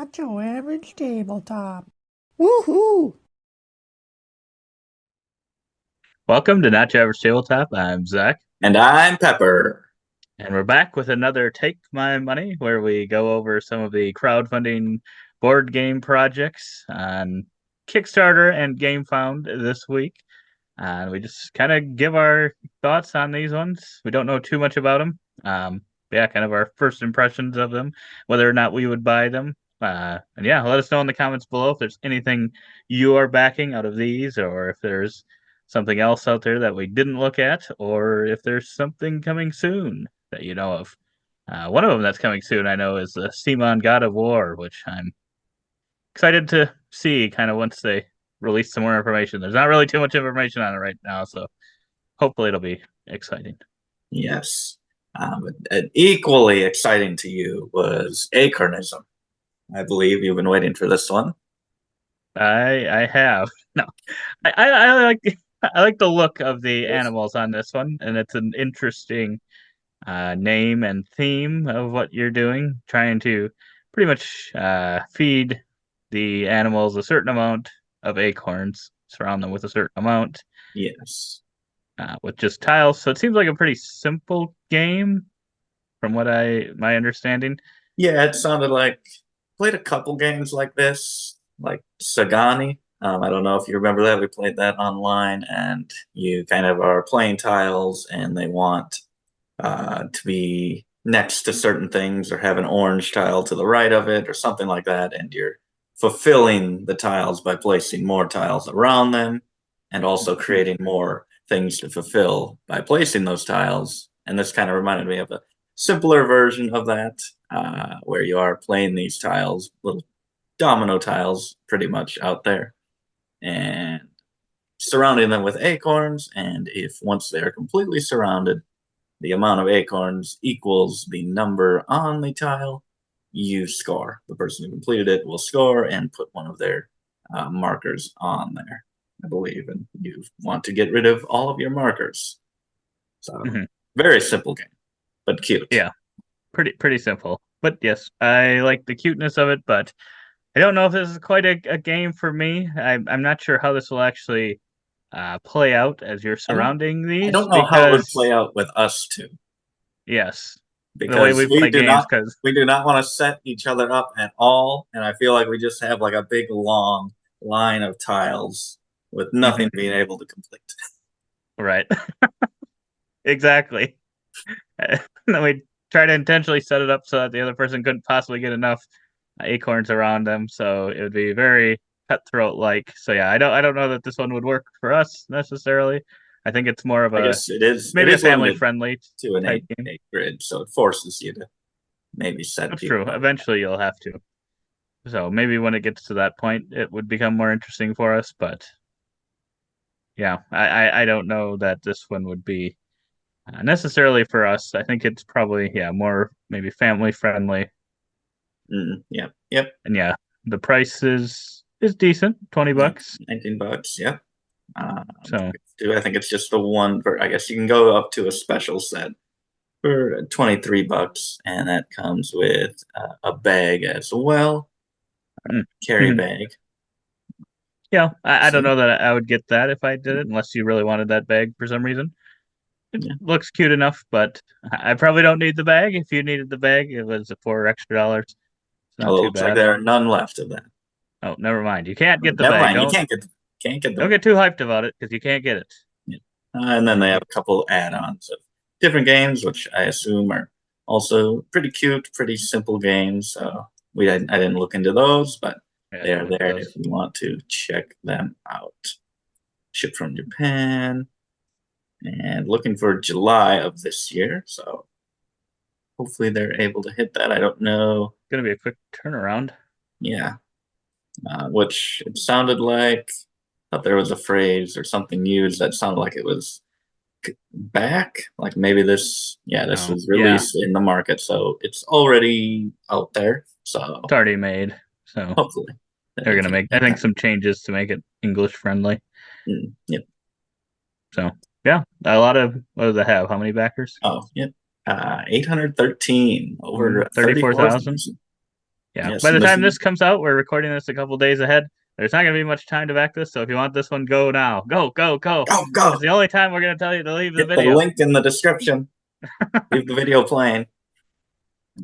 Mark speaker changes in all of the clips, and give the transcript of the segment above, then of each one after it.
Speaker 1: Not your average tabletop. Woohoo!
Speaker 2: Welcome to Not Your Average Tabletop. I'm Zach,
Speaker 3: And I'm Pepper.
Speaker 2: and we're back with another Take My Money, where we go over some of the crowdfunding board game projects on Kickstarter and GameFound this week. And we just kind of give our thoughts on these ones. We don't know too much about them. Yeah, kind of our first impressions of them, whether or not we would buy them. And yeah, let us know in the comments below if there's anything you are backing out of these, or if there's something else out there that we didn't look at, or if there's something coming soon that you know of. One of them that's coming soon, I know, is the Simon God of War, which I'm excited to see kind of once they release some more information. There's not really too much information on it right now, so hopefully it'll be exciting.
Speaker 3: Yes. Equally exciting to you was Acornism. I believe you've been waiting for this one.
Speaker 2: I have no. I like I like the look of the animals on this one, and it's an interesting name and theme of what you're doing, trying to pretty much feed the animals a certain amount of acorns, surround them with a certain amount,
Speaker 3: Yes.
Speaker 2: with just tiles. So it seems like a pretty simple game, from what my understanding.
Speaker 3: Yeah, it sounded like played a couple games like this, like Sagani. I don't know if you remember that. We played that online, and you kind of are playing tiles, and they want to be next to certain things or have an orange tile to the right of it or something like that. And you're fulfilling the tiles by placing more tiles around them and also creating more things to fulfill by placing those tiles. And this kind of reminded me of a simpler version of that, where you are playing these tiles, little domino tiles, pretty much out there, and surrounding them with acorns. And if once they are completely surrounded, the amount of acorns equals the number on the tile, you score. The person who completed it will score and put one of their markers on there, I believe. And you want to get rid of all of your markers. So, very simple game, but cute.
Speaker 2: Yeah, pretty simple. But yes, I like the cuteness of it, but I don't know if this is quite a game for me. I'm not sure how this will actually play out as you're
Speaker 3: I don't,
Speaker 2: surrounding
Speaker 3: I
Speaker 2: these,
Speaker 3: don't know how it would
Speaker 2: because
Speaker 3: play out with us two,
Speaker 2: yes, the way
Speaker 3: because
Speaker 2: we play games, because
Speaker 3: we do not want to set each other up at all, and I feel like we just have like a big long line of tiles with nothing being able to complete.
Speaker 2: right, exactly. And then we try to intentionally set it up so that the other person couldn't possibly get enough acorns around them, so it would be very cutthroat like. So yeah, I don't know that this one would work for us necessarily. I think it's more of
Speaker 3: I
Speaker 2: a
Speaker 3: guess it
Speaker 2: maybe a
Speaker 3: is
Speaker 2: family
Speaker 3: limited
Speaker 2: friendly
Speaker 3: to an
Speaker 2: type game.
Speaker 3: eight grid, so it forces you to maybe set
Speaker 2: That's true.
Speaker 3: people up.
Speaker 2: Eventually you'll have to. So maybe when it gets to that point, it would become more interesting for us. But yeah, I don't know that this one would be necessarily for us. I think it's probably more maybe family friendly.
Speaker 3: Yeah, yep.
Speaker 2: And yeah, the price is decent, 20 bucks.
Speaker 3: 19 bucks, yep.
Speaker 2: So
Speaker 3: I think it's just the one. I guess you can go up to a special set for 23 bucks, and that comes with a bag as well, carry
Speaker 2: mhm.
Speaker 3: bag.
Speaker 2: Yeah, I don't
Speaker 3: See?
Speaker 2: know that I would get that if I did it, unless you really wanted that bag for some reason. It
Speaker 3: Yeah.
Speaker 2: looks cute enough, but I probably don't need the bag. If you needed the bag, it was $4 extra. It's not
Speaker 3: Although it
Speaker 2: too
Speaker 3: looks like
Speaker 2: bad.
Speaker 3: there are none left of that.
Speaker 2: Oh, never mind. You can't get the
Speaker 3: Never
Speaker 2: bag.
Speaker 3: mind, you
Speaker 2: Don't
Speaker 3: can't get the
Speaker 2: don't
Speaker 3: bag.
Speaker 2: get too hyped about it because you can't get it.
Speaker 3: Yeah. And then they have a couple add-ons of different games, which I assume are also pretty cute, pretty simple games. So I didn't look into those, but
Speaker 2: Yeah, I
Speaker 3: they
Speaker 2: didn't
Speaker 3: are
Speaker 2: look at
Speaker 3: there
Speaker 2: those.
Speaker 3: if you want to check them out. Shipped from Japan and looking for July of this year. So hopefully they're able to hit that. I don't know.
Speaker 2: Gonna be a quick turnaround.
Speaker 3: Yeah. Which it sounded like, thought there was a phrase or something used that sounded like it was back. Like maybe this
Speaker 2: Oh,
Speaker 3: was
Speaker 2: yeah,
Speaker 3: released in the market, so it's already out there.
Speaker 2: it's
Speaker 3: So
Speaker 2: already made, so
Speaker 3: hopefully
Speaker 2: they're
Speaker 3: they
Speaker 2: gonna
Speaker 3: can
Speaker 2: make, I
Speaker 3: hit
Speaker 2: think,
Speaker 3: that.
Speaker 2: some changes to make it English friendly.
Speaker 3: Yep.
Speaker 2: So yeah, a lot of what does it have? How many backers?
Speaker 3: Oh, yep. 813 over
Speaker 2: 34,000.
Speaker 3: 34,000.
Speaker 2: Yeah.
Speaker 3: Yes,
Speaker 2: By the
Speaker 3: and
Speaker 2: time this comes out, we're recording this a couple days ahead. There's not going to be much time to back this. So if you want this one, go now. Go, go, go.
Speaker 3: go.
Speaker 2: That's the only time we're going to tell you to leave the
Speaker 3: Hit the
Speaker 2: video.
Speaker 3: link in the description. Leave the video playing.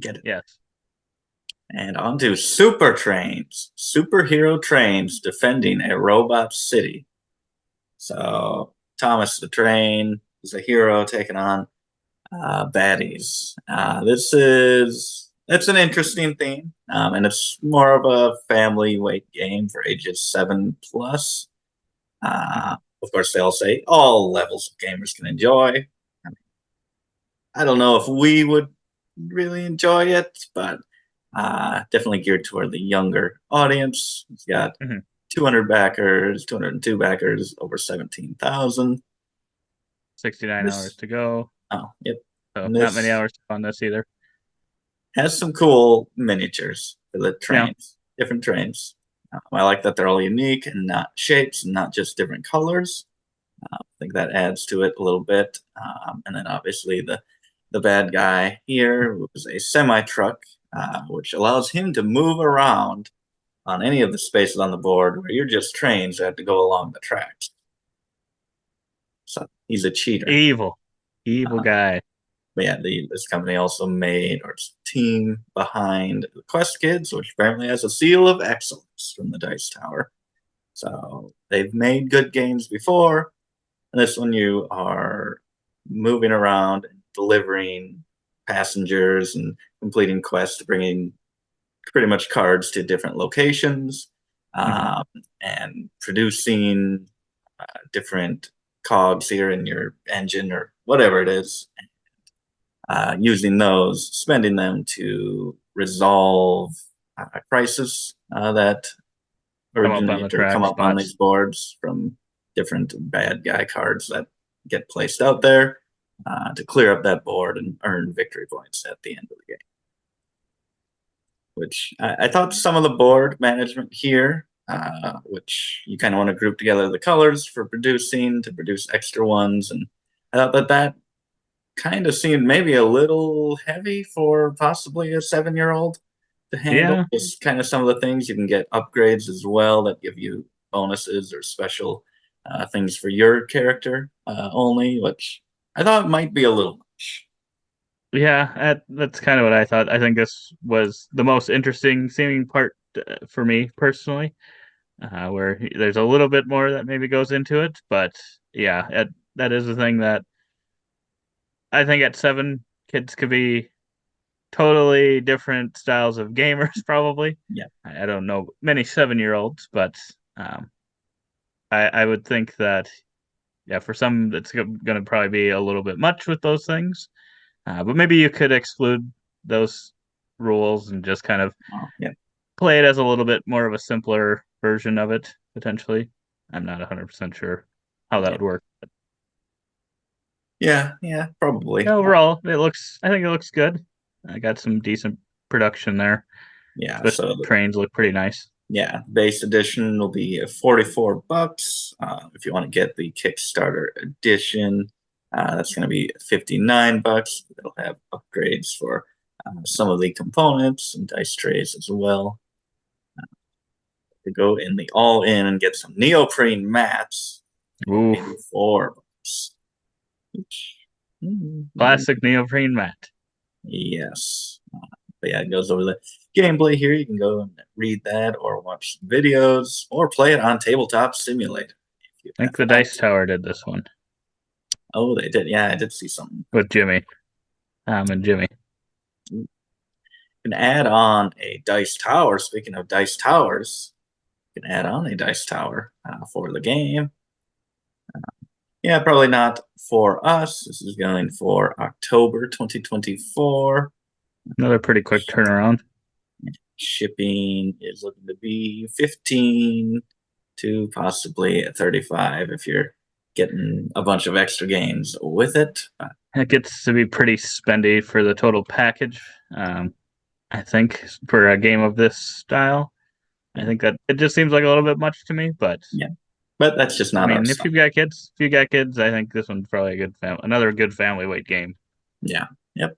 Speaker 3: Get it.
Speaker 2: Yes.
Speaker 3: And on to super trains. Superhero trains defending a robot city. So Thomas the Train is a hero taking on baddies. It's an interesting theme, and it's more of a family weight game for ages 7 plus. Of course, they'll say all levels of gamers can enjoy. I don't know if we would really enjoy it, but definitely geared toward the younger audience. It's got 200 backers, 202 backers, over 17,000.
Speaker 2: 69 hours to go.
Speaker 3: Oh, yep.
Speaker 2: So not many hours on this either.
Speaker 3: Has some cool miniatures for the trains, different trains. I like that they're all unique and not shapes and not just different colors. I think that adds to it a little bit. And then obviously the bad guy here was a semi-truck, which allows him to move around on any of the spaces on the board where you're just trains that have to go along the tracks. So he's a cheater.
Speaker 2: Evil guy.
Speaker 3: But yeah, this company also made, or team behind the Quest Kids, which apparently has a seal of excellence from the Dice Tower. So they've made good games before. And this one you are moving around and delivering passengers and completing quests, bringing pretty much cards to different locations, and producing different cogs here in your engine or whatever it is. Using those, spending them to resolve crises that originate or come up on these boards from different bad guy cards that get placed out there to clear up that board and earn victory points at the end of the game. Which I thought some of the board management here, which you kind of want to group together the colors for producing to produce extra ones, and I thought that kind of seemed maybe a little heavy for possibly a 7-year-old to handle. Just kind of some of the things you can get upgrades as well that give you bonuses or special things for your character only, which I thought might be a little much.
Speaker 2: Yeah, that's kind of what I thought. I think this was the most interesting seeming part for me personally, where there's a little bit more that maybe goes into it, but yeah, that is the thing that I think at 7, kids could be totally different styles of gamers, probably.
Speaker 3: Yeah.
Speaker 2: I don't know many 7-year-olds, but I would think that, yeah, for some, it's going to probably be a little bit much with those things. But maybe you could exclude those rules and just kind of play it as a little bit more of a simpler version of it, potentially. I'm not 100% sure how that would work.
Speaker 3: Yeah, probably.
Speaker 2: Yeah, overall, I think it looks good. I got some decent production there.
Speaker 3: Yeah,
Speaker 2: especially so the trains look pretty nice.
Speaker 3: Yeah, base edition will be $44. If you want to get the Kickstarter edition, that's going to be $59. It'll have upgrades for some of the components and dice trays as well. To go in the all-in and get some neoprene mats, $84.
Speaker 2: Classic neoprene mat.
Speaker 3: Yes. But yeah, it goes over the gameplay here. You can go and read that or watch some videos or play it on Tabletop Simulator.
Speaker 2: I think the Dice Tower did this one.
Speaker 3: Oh, they did. Yeah, I did see something.
Speaker 2: With Jimmy. And Jimmy.
Speaker 3: You can add on a Dice Tower. Speaking of Dice Towers, you can add on a Dice Tower for the game. Yeah, probably not for us. This is going for October 2024.
Speaker 2: Another pretty quick turnaround.
Speaker 3: Shipping is looking to be 15 to possibly 35 if you're getting a bunch of extra games with it.
Speaker 2: It gets to be pretty spendy for the total package. I think for a game of this style, I think that it just seems like a little bit much to me. But
Speaker 3: yeah, but that's just not.
Speaker 2: I mean, if you've got kids, I think this one's probably a good another good family weight game.
Speaker 3: Yeah. Yep.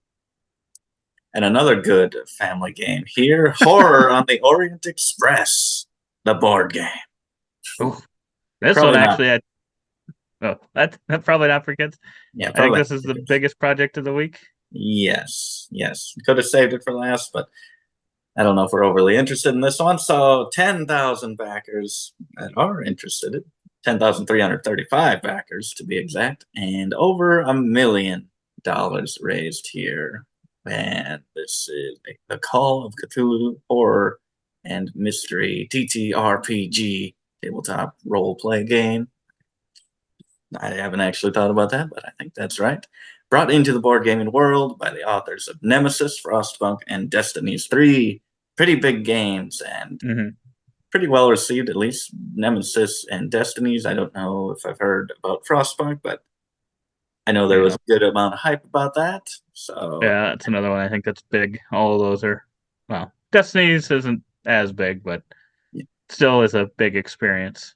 Speaker 3: And another good family game here, Horror on the Orient Express, the board game.
Speaker 2: Ooh, this
Speaker 3: Probably
Speaker 2: one
Speaker 3: not.
Speaker 2: actually, that's probably not for kids.
Speaker 3: Yeah,
Speaker 2: I think
Speaker 3: probably
Speaker 2: this is the biggest project of the week.
Speaker 3: Yes. Could have saved it for last, but I don't know if we're overly interested in this one. So 10,000 backers that are interested, 10,335 backers to be exact, and over $1 million raised here. And this is the Call of Cthulhu Horror and Mystery TTRPG tabletop role play game. I haven't actually thought about that, but I think that's right. Brought into the board gaming world by the authors of Nemesis, Frostpunk, and Destinies 3. Pretty big games and pretty well received, at least Nemesis and Destinies. I don't know if I've heard about Frostpunk, but I know there was a good amount of hype about that. So
Speaker 2: yeah, that's another one I think that's big. All of those are, well, Destinies isn't as big, but still is a big experience.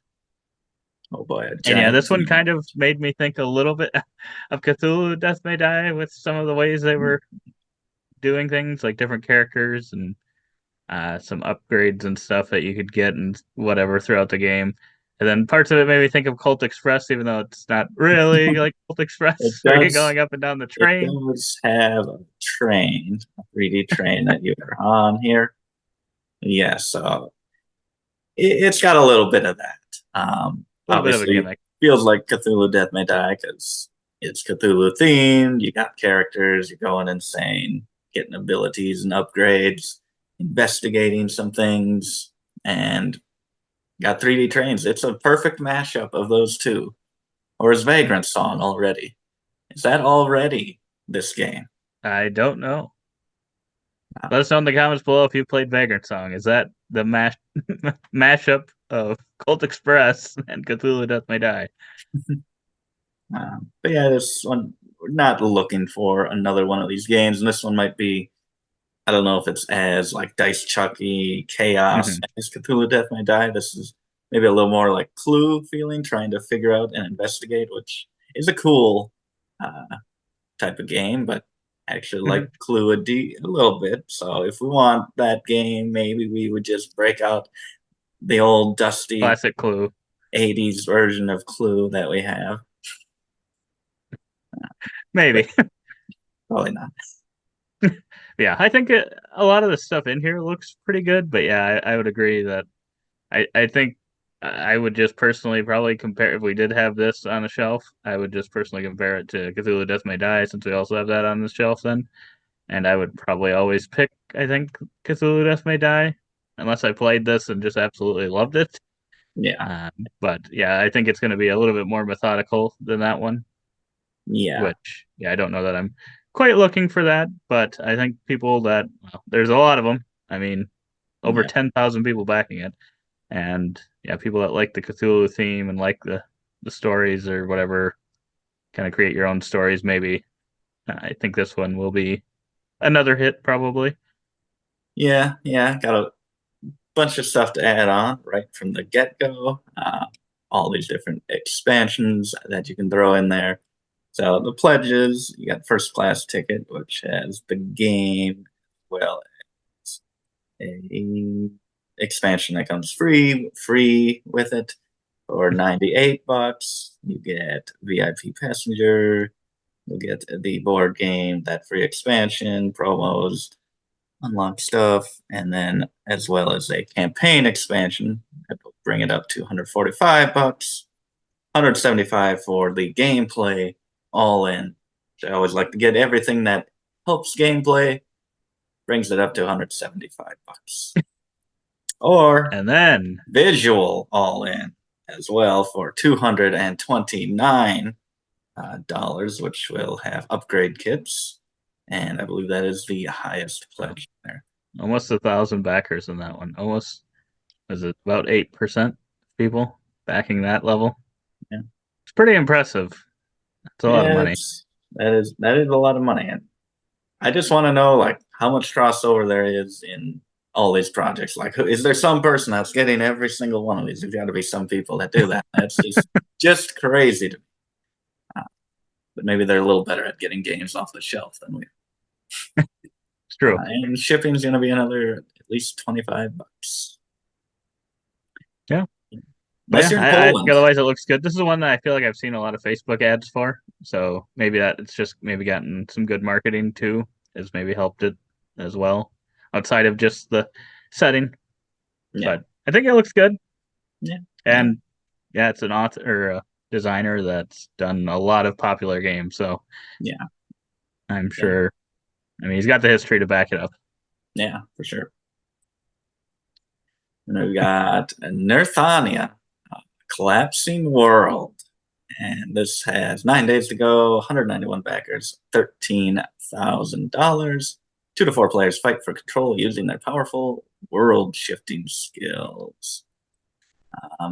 Speaker 3: Oh boy,
Speaker 2: and yeah, this one kind of made me think a little bit of Cthulhu Death May Die with some of the ways they were doing things, like different characters and some upgrades and stuff that you could get and whatever throughout the game. And then parts of it made me think of Cult Express, even though it's not really like Cult Express, where you're going up and down the train.
Speaker 3: It does have a train, a 3D train that you are on here. Yeah, so it's got a little bit of that.
Speaker 2: A little bit of a gimmick.
Speaker 3: Feels like Cthulhu Death May Die because it's Cthulhu themed. You got characters, you're going insane, getting abilities and upgrades, investigating some things, and got 3D trains. It's a perfect mashup of those two. Or is Vagrant Song already? Is that already this game?
Speaker 2: I don't know. Let us know in the comments below if you played Vagrant Song. Is that the mashup of Cult Express and Cthulhu Death May Die?
Speaker 3: But yeah, this one, we're not looking for another one of these games, and this one might be, I don't know if it's as like dice chucky chaos as Cthulhu Death May Die. This is maybe a little more like Clue feeling, trying to figure out and investigate, which is a cool type of game, but I actually like Clue a little bit. So if we want that game, maybe we would just break out the old dusty
Speaker 2: classic Clue
Speaker 3: 80s version of Clue that we have.
Speaker 2: Maybe.
Speaker 3: Probably not.
Speaker 2: Yeah, I think a lot of the stuff in here looks pretty good, but yeah, I would agree that I think I would just personally probably compare, if we did have this on the shelf, I would just personally compare it to Cthulhu Death May Die, since we also have that on the shelf then. And I would probably always pick, I think, Cthulhu Death May Die, unless I played this and just absolutely loved it.
Speaker 3: Yeah.
Speaker 2: But yeah, I think it's going to be a little bit more methodical than that one.
Speaker 3: Yeah.
Speaker 2: Which, yeah, I don't know that I'm quite looking for that, but I think people that, well, there's a lot of them. I mean, over 10,000 people backing it. And yeah, people that like the Cthulhu theme and like the stories or whatever, kind of create your own stories, maybe. I think this one will be another hit, probably.
Speaker 3: Yeah, got a bunch of stuff to add on right from the get-go. All these different expansions that you can throw in there. So the pledges, you got first class ticket, which has the game, well as a expansion that comes free with it for $98. You get VIP passenger, you'll get the board game, that free expansion, promos, unlock stuff, and then as well as a campaign expansion that will bring it up to $145, $175 for the gameplay, all in. So I always like to get everything that helps gameplay, brings it up to $175. Or
Speaker 2: and then
Speaker 3: visual all in as well for $229, which will have upgrade kits. And I believe that is the highest pledge there.
Speaker 2: Almost 1,000 backers in that one. Almost, is it about 8% people backing that level?
Speaker 3: Yeah.
Speaker 2: It's pretty impressive. It's a lot of money.
Speaker 3: That is a lot of money. And I just want to know like how much crossover there is in all these projects. Like, is there some person that's getting every single one of these? There's got to be some people that do that. That's just crazy to me. But maybe they're a little better at getting games off the shelf than we are.
Speaker 2: It's true.
Speaker 3: And shipping's going to be another at least $25.
Speaker 2: Yeah.
Speaker 3: Unless you're in
Speaker 2: I think
Speaker 3: Poland.
Speaker 2: otherwise it looks good. This is one that I feel like I've seen a lot of Facebook ads for. So maybe that it's just maybe gotten some good marketing too, has maybe helped it as well, outside of just the setting.
Speaker 3: Yeah.
Speaker 2: But I think it looks good.
Speaker 3: Yeah.
Speaker 2: And yeah, it's an author or a designer that's done a lot of popular games. So
Speaker 3: Yeah.
Speaker 2: I'm sure. I mean, he's got the history to back it up.
Speaker 3: Yeah, for sure. And we've got NERTHANIA, Collapsing World. And this has 9 days to go, 191 backers, $13,000. 2 to 4 players fight for control using their powerful world shifting skills.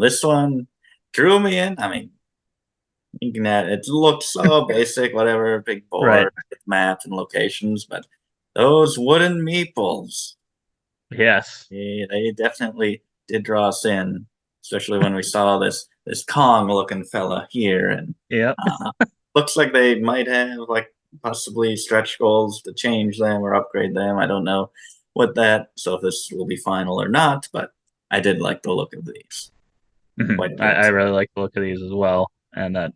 Speaker 3: This one drew me in. I mean, it looks so basic, whatever, big board
Speaker 2: Right.
Speaker 3: with maps and locations, but those wooden meeples,
Speaker 2: Yes.
Speaker 3: they definitely did draw us in, especially when we saw this Kong-looking fella here, and
Speaker 2: Yep.
Speaker 3: looks like they might have like possibly stretch goals to change them or upgrade them. I don't know what that. So if this will be final or not, but I did like the look of these. Quite a bit.
Speaker 2: I really like the look of these as well, and that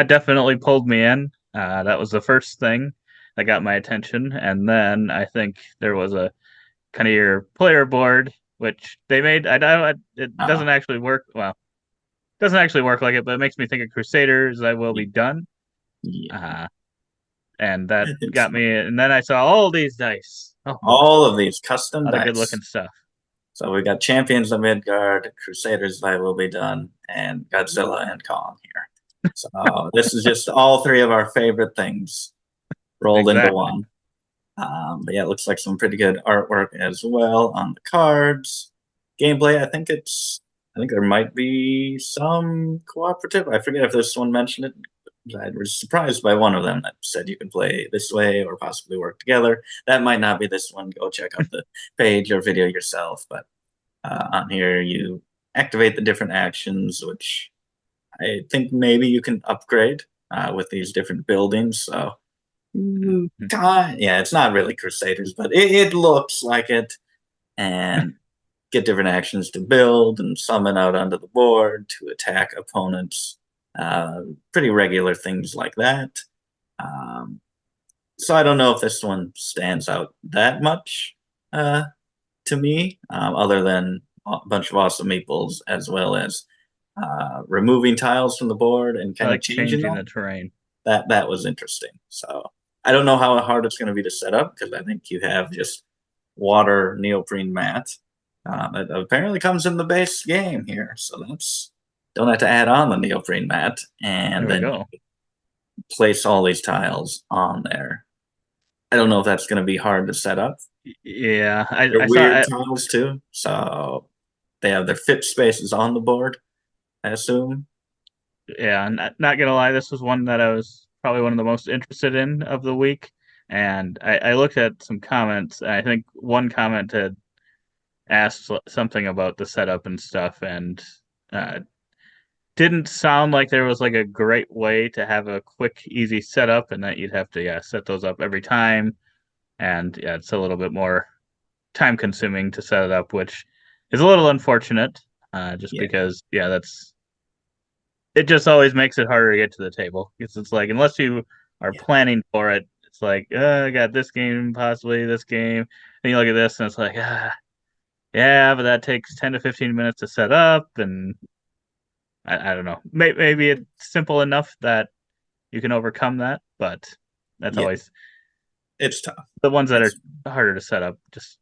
Speaker 2: definitely pulled me in. That was the first thing that got my attention, and then I think there was a kind of your player board, which they made. I know it doesn't actually work. Well, doesn't actually work like it, but it makes me think of Crusaders. I will be done.
Speaker 3: Yeah.
Speaker 2: And that got me. And then I saw all these dice. Oh,
Speaker 3: all of these custom dice.
Speaker 2: Good looking stuff.
Speaker 3: So we got Champions of Midgard, Crusaders I will be done, and Godzilla and Kong here. So this is just all three of our favorite things rolled into one. But yeah, it looks like some pretty good artwork as well on the cards. Gameplay, I think there might be some cooperative. I forget if this one mentioned it. I was surprised by one of them that said you can play this way or possibly work together. That might not be this one. Go check out the page or video yourself. But on here, you activate the different actions, which I think maybe you can upgrade with these different buildings. So, yeah, it's not really Crusaders, but it looks like it. And get different actions to build and summon out onto the board to attack opponents. Pretty regular things like that. So I don't know if this one stands out that much to me, other than a bunch of awesome meeples, as well as removing tiles from the board and kind of changing
Speaker 2: the terrain.
Speaker 3: That was interesting. So I don't know how hard it's going to be to set up, because I think you have just water neoprene mat. It apparently comes in the base game here, so don't have to add on the neoprene mat, and then place all these tiles on there. I don't know if that's going to be hard to set up.
Speaker 2: Yeah,
Speaker 3: they're weird tiles too, so they have their fit spaces on the board, I assume.
Speaker 2: Yeah, not gonna lie, this was one that I was probably one of the most interested in of the week, and I looked at some comments. I think one comment had asked something about the setup and stuff, and didn't sound like there was like a great way to have a quick, easy setup, and that you'd have to set those up every time, and yeah, it's a little bit more time consuming to set it up, which is a little unfortunate, just because it just always makes it harder to get to the table, because it's like, unless you are planning for it, it's like, I got this game, possibly this game, and you look at this and it's like, yeah, but that takes 10 to 15 minutes to set up, and I don't know. Maybe it's simple enough that you can overcome that, but that's always,
Speaker 3: it's tough.
Speaker 2: The ones that are harder to set up just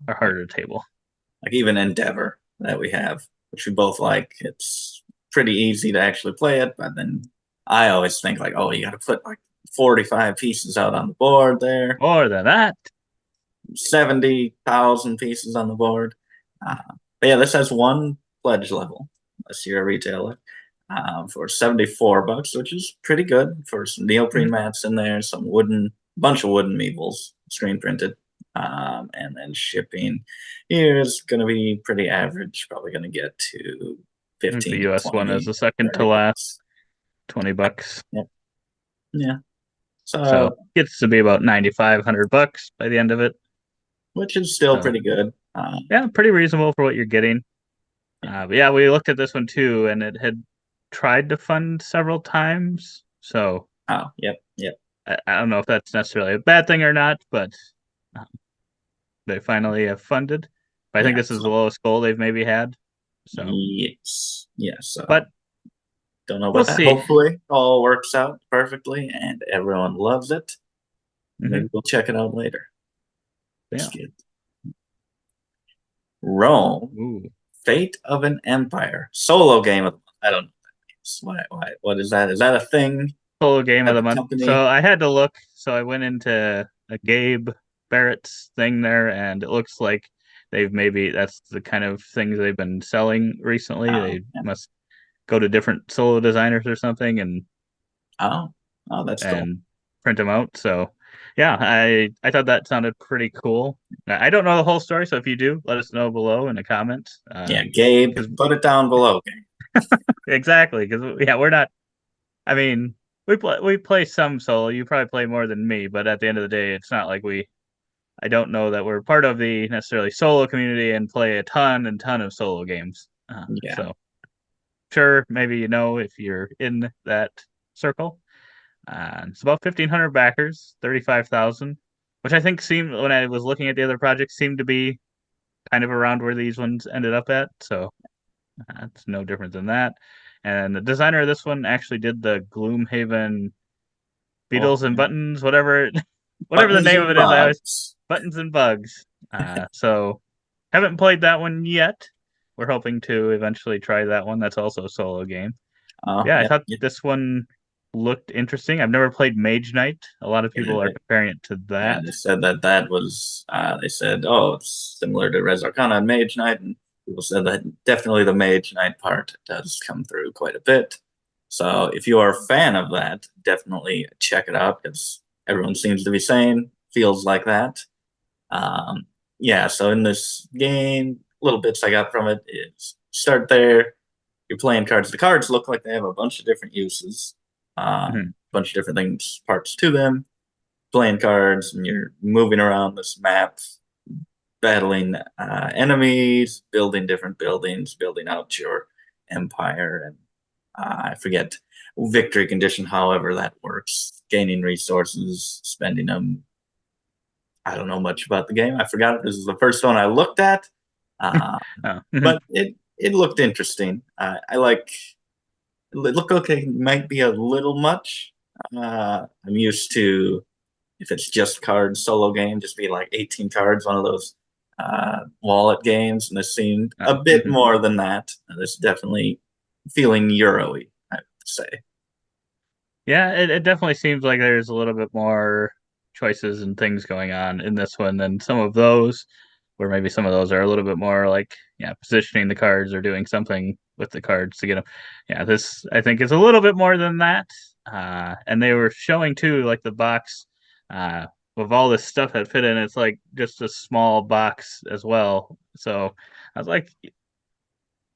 Speaker 2: are harder to table.
Speaker 3: Like even Endeavor that we have, which we both like, it's pretty easy to actually play it, but then I always think like, oh, you got to put like 45 pieces out on the board there.
Speaker 2: More than that.
Speaker 3: 70,000 pieces on the board. But yeah, this has one pledge level, unless you're a retailer, for $74, which is pretty good for some neoprene mats in there, some bunch of wooden meeples, screen printed. And then shipping here is going to be pretty average, probably going to get to 15.
Speaker 2: The US
Speaker 3: 20,
Speaker 2: one is the second to last, $20.
Speaker 3: Yeah.
Speaker 2: So it gets to be about $9,500 by the end of it.
Speaker 3: which is still
Speaker 2: So
Speaker 3: pretty good.
Speaker 2: yeah, pretty reasonable for what you're getting. But yeah, we looked at this one too, and it had tried to fund several times. So
Speaker 3: Oh, yep.
Speaker 2: I don't know if that's necessarily a bad thing or not, but um, they finally have funded. But I think
Speaker 3: Yeah.
Speaker 2: this is the
Speaker 3: So,
Speaker 2: lowest goal they've maybe had. So,
Speaker 3: yes.
Speaker 2: but
Speaker 3: Don't know
Speaker 2: we'll
Speaker 3: about that.
Speaker 2: see.
Speaker 3: Hopefully, all works out perfectly and everyone loves it.
Speaker 2: Hmm.
Speaker 3: Maybe we'll check it out later. Let's
Speaker 2: Yeah.
Speaker 3: get Rome,
Speaker 2: Ooh.
Speaker 3: Fate of an Empire, solo game of the month. I don't know what that means. What is that? Is that a thing
Speaker 2: Solo game of
Speaker 3: at
Speaker 2: the
Speaker 3: the
Speaker 2: month.
Speaker 3: company?
Speaker 2: So I had to look. So I went into a Gabe Barrett's thing there, and it looks like they've maybe that's the kind of things they've been selling recently.
Speaker 3: Oh,
Speaker 2: They
Speaker 3: yeah.
Speaker 2: must go to different solo designers or something
Speaker 3: Oh, that's cool.
Speaker 2: and print them out. So yeah, I thought that sounded pretty cool. I don't know the whole story, so if you do, let us know below in the comments.
Speaker 3: Yeah, Gabe,
Speaker 2: Because
Speaker 3: put it down below.
Speaker 2: exactly, because yeah, we're not. I mean, we play some solo. You probably play more than me, but at the end of the day, it's not like we. I don't know that we're part of the necessarily solo community and play a ton and ton of solo games.
Speaker 3: Yeah.
Speaker 2: So sure, maybe you know if you're in that circle. It's about 1,500 backers, 35,000, which I think seemed when I was looking at the other projects seemed to be kind of around where these ones ended up at. So it's no different than that. And the designer of this one actually did the Gloomhaven
Speaker 3: Oh,
Speaker 2: Beetles and Buttons, whatever whatever the
Speaker 3: buttons
Speaker 2: name of
Speaker 3: and
Speaker 2: it is. I always
Speaker 3: bugs.
Speaker 2: Buttons and Bugs. So haven't played that one yet. We're hoping to eventually try that one. That's also a solo game.
Speaker 3: Oh,
Speaker 2: Yeah, I
Speaker 3: yep.
Speaker 2: thought this one looked interesting. I've never played Mage Knight. A lot of
Speaker 3: Yeah,
Speaker 2: people are comparing it to
Speaker 3: yeah,
Speaker 2: that.
Speaker 3: they said that was. They said, oh, it's similar to Res Arcana and Mage Knight, and people said that definitely the Mage Knight part does come through quite a bit. So if you are a fan of that, definitely check it out because everyone seems to be saying feels like that. Um, yeah, so in this game, little bits I got from it is start there. You're playing cards. The cards look like they have a bunch of different uses,
Speaker 2: Mhm.
Speaker 3: bunch of different things, parts to them. Playing cards, and you're moving around this map, battling enemies, building different buildings, building out your empire, and I forget victory condition. However, that works. Gaining resources, spending them. I don't know much about the game. I forgot it. This is the first one I looked at, uh,
Speaker 2: Oh,
Speaker 3: but it looked interesting. I like. It looked okay. Might be a little much. I'm used to if it's just cards solo game, just be like 18 cards, one of those wallet games. And this seemed a
Speaker 2: oh,
Speaker 3: bit more than that. This definitely feeling Euro-y, I would say.
Speaker 2: Yeah, it definitely seems like there's a little bit more choices and things going on in this one than some of those, where maybe some of those are a little bit more like, yeah, positioning the cards or doing something with the cards to get them. Yeah, this I think is a little bit more than that. And they were showing too, like the box uh, with all this stuff that fit in. It's like just a small box as well. So I was like,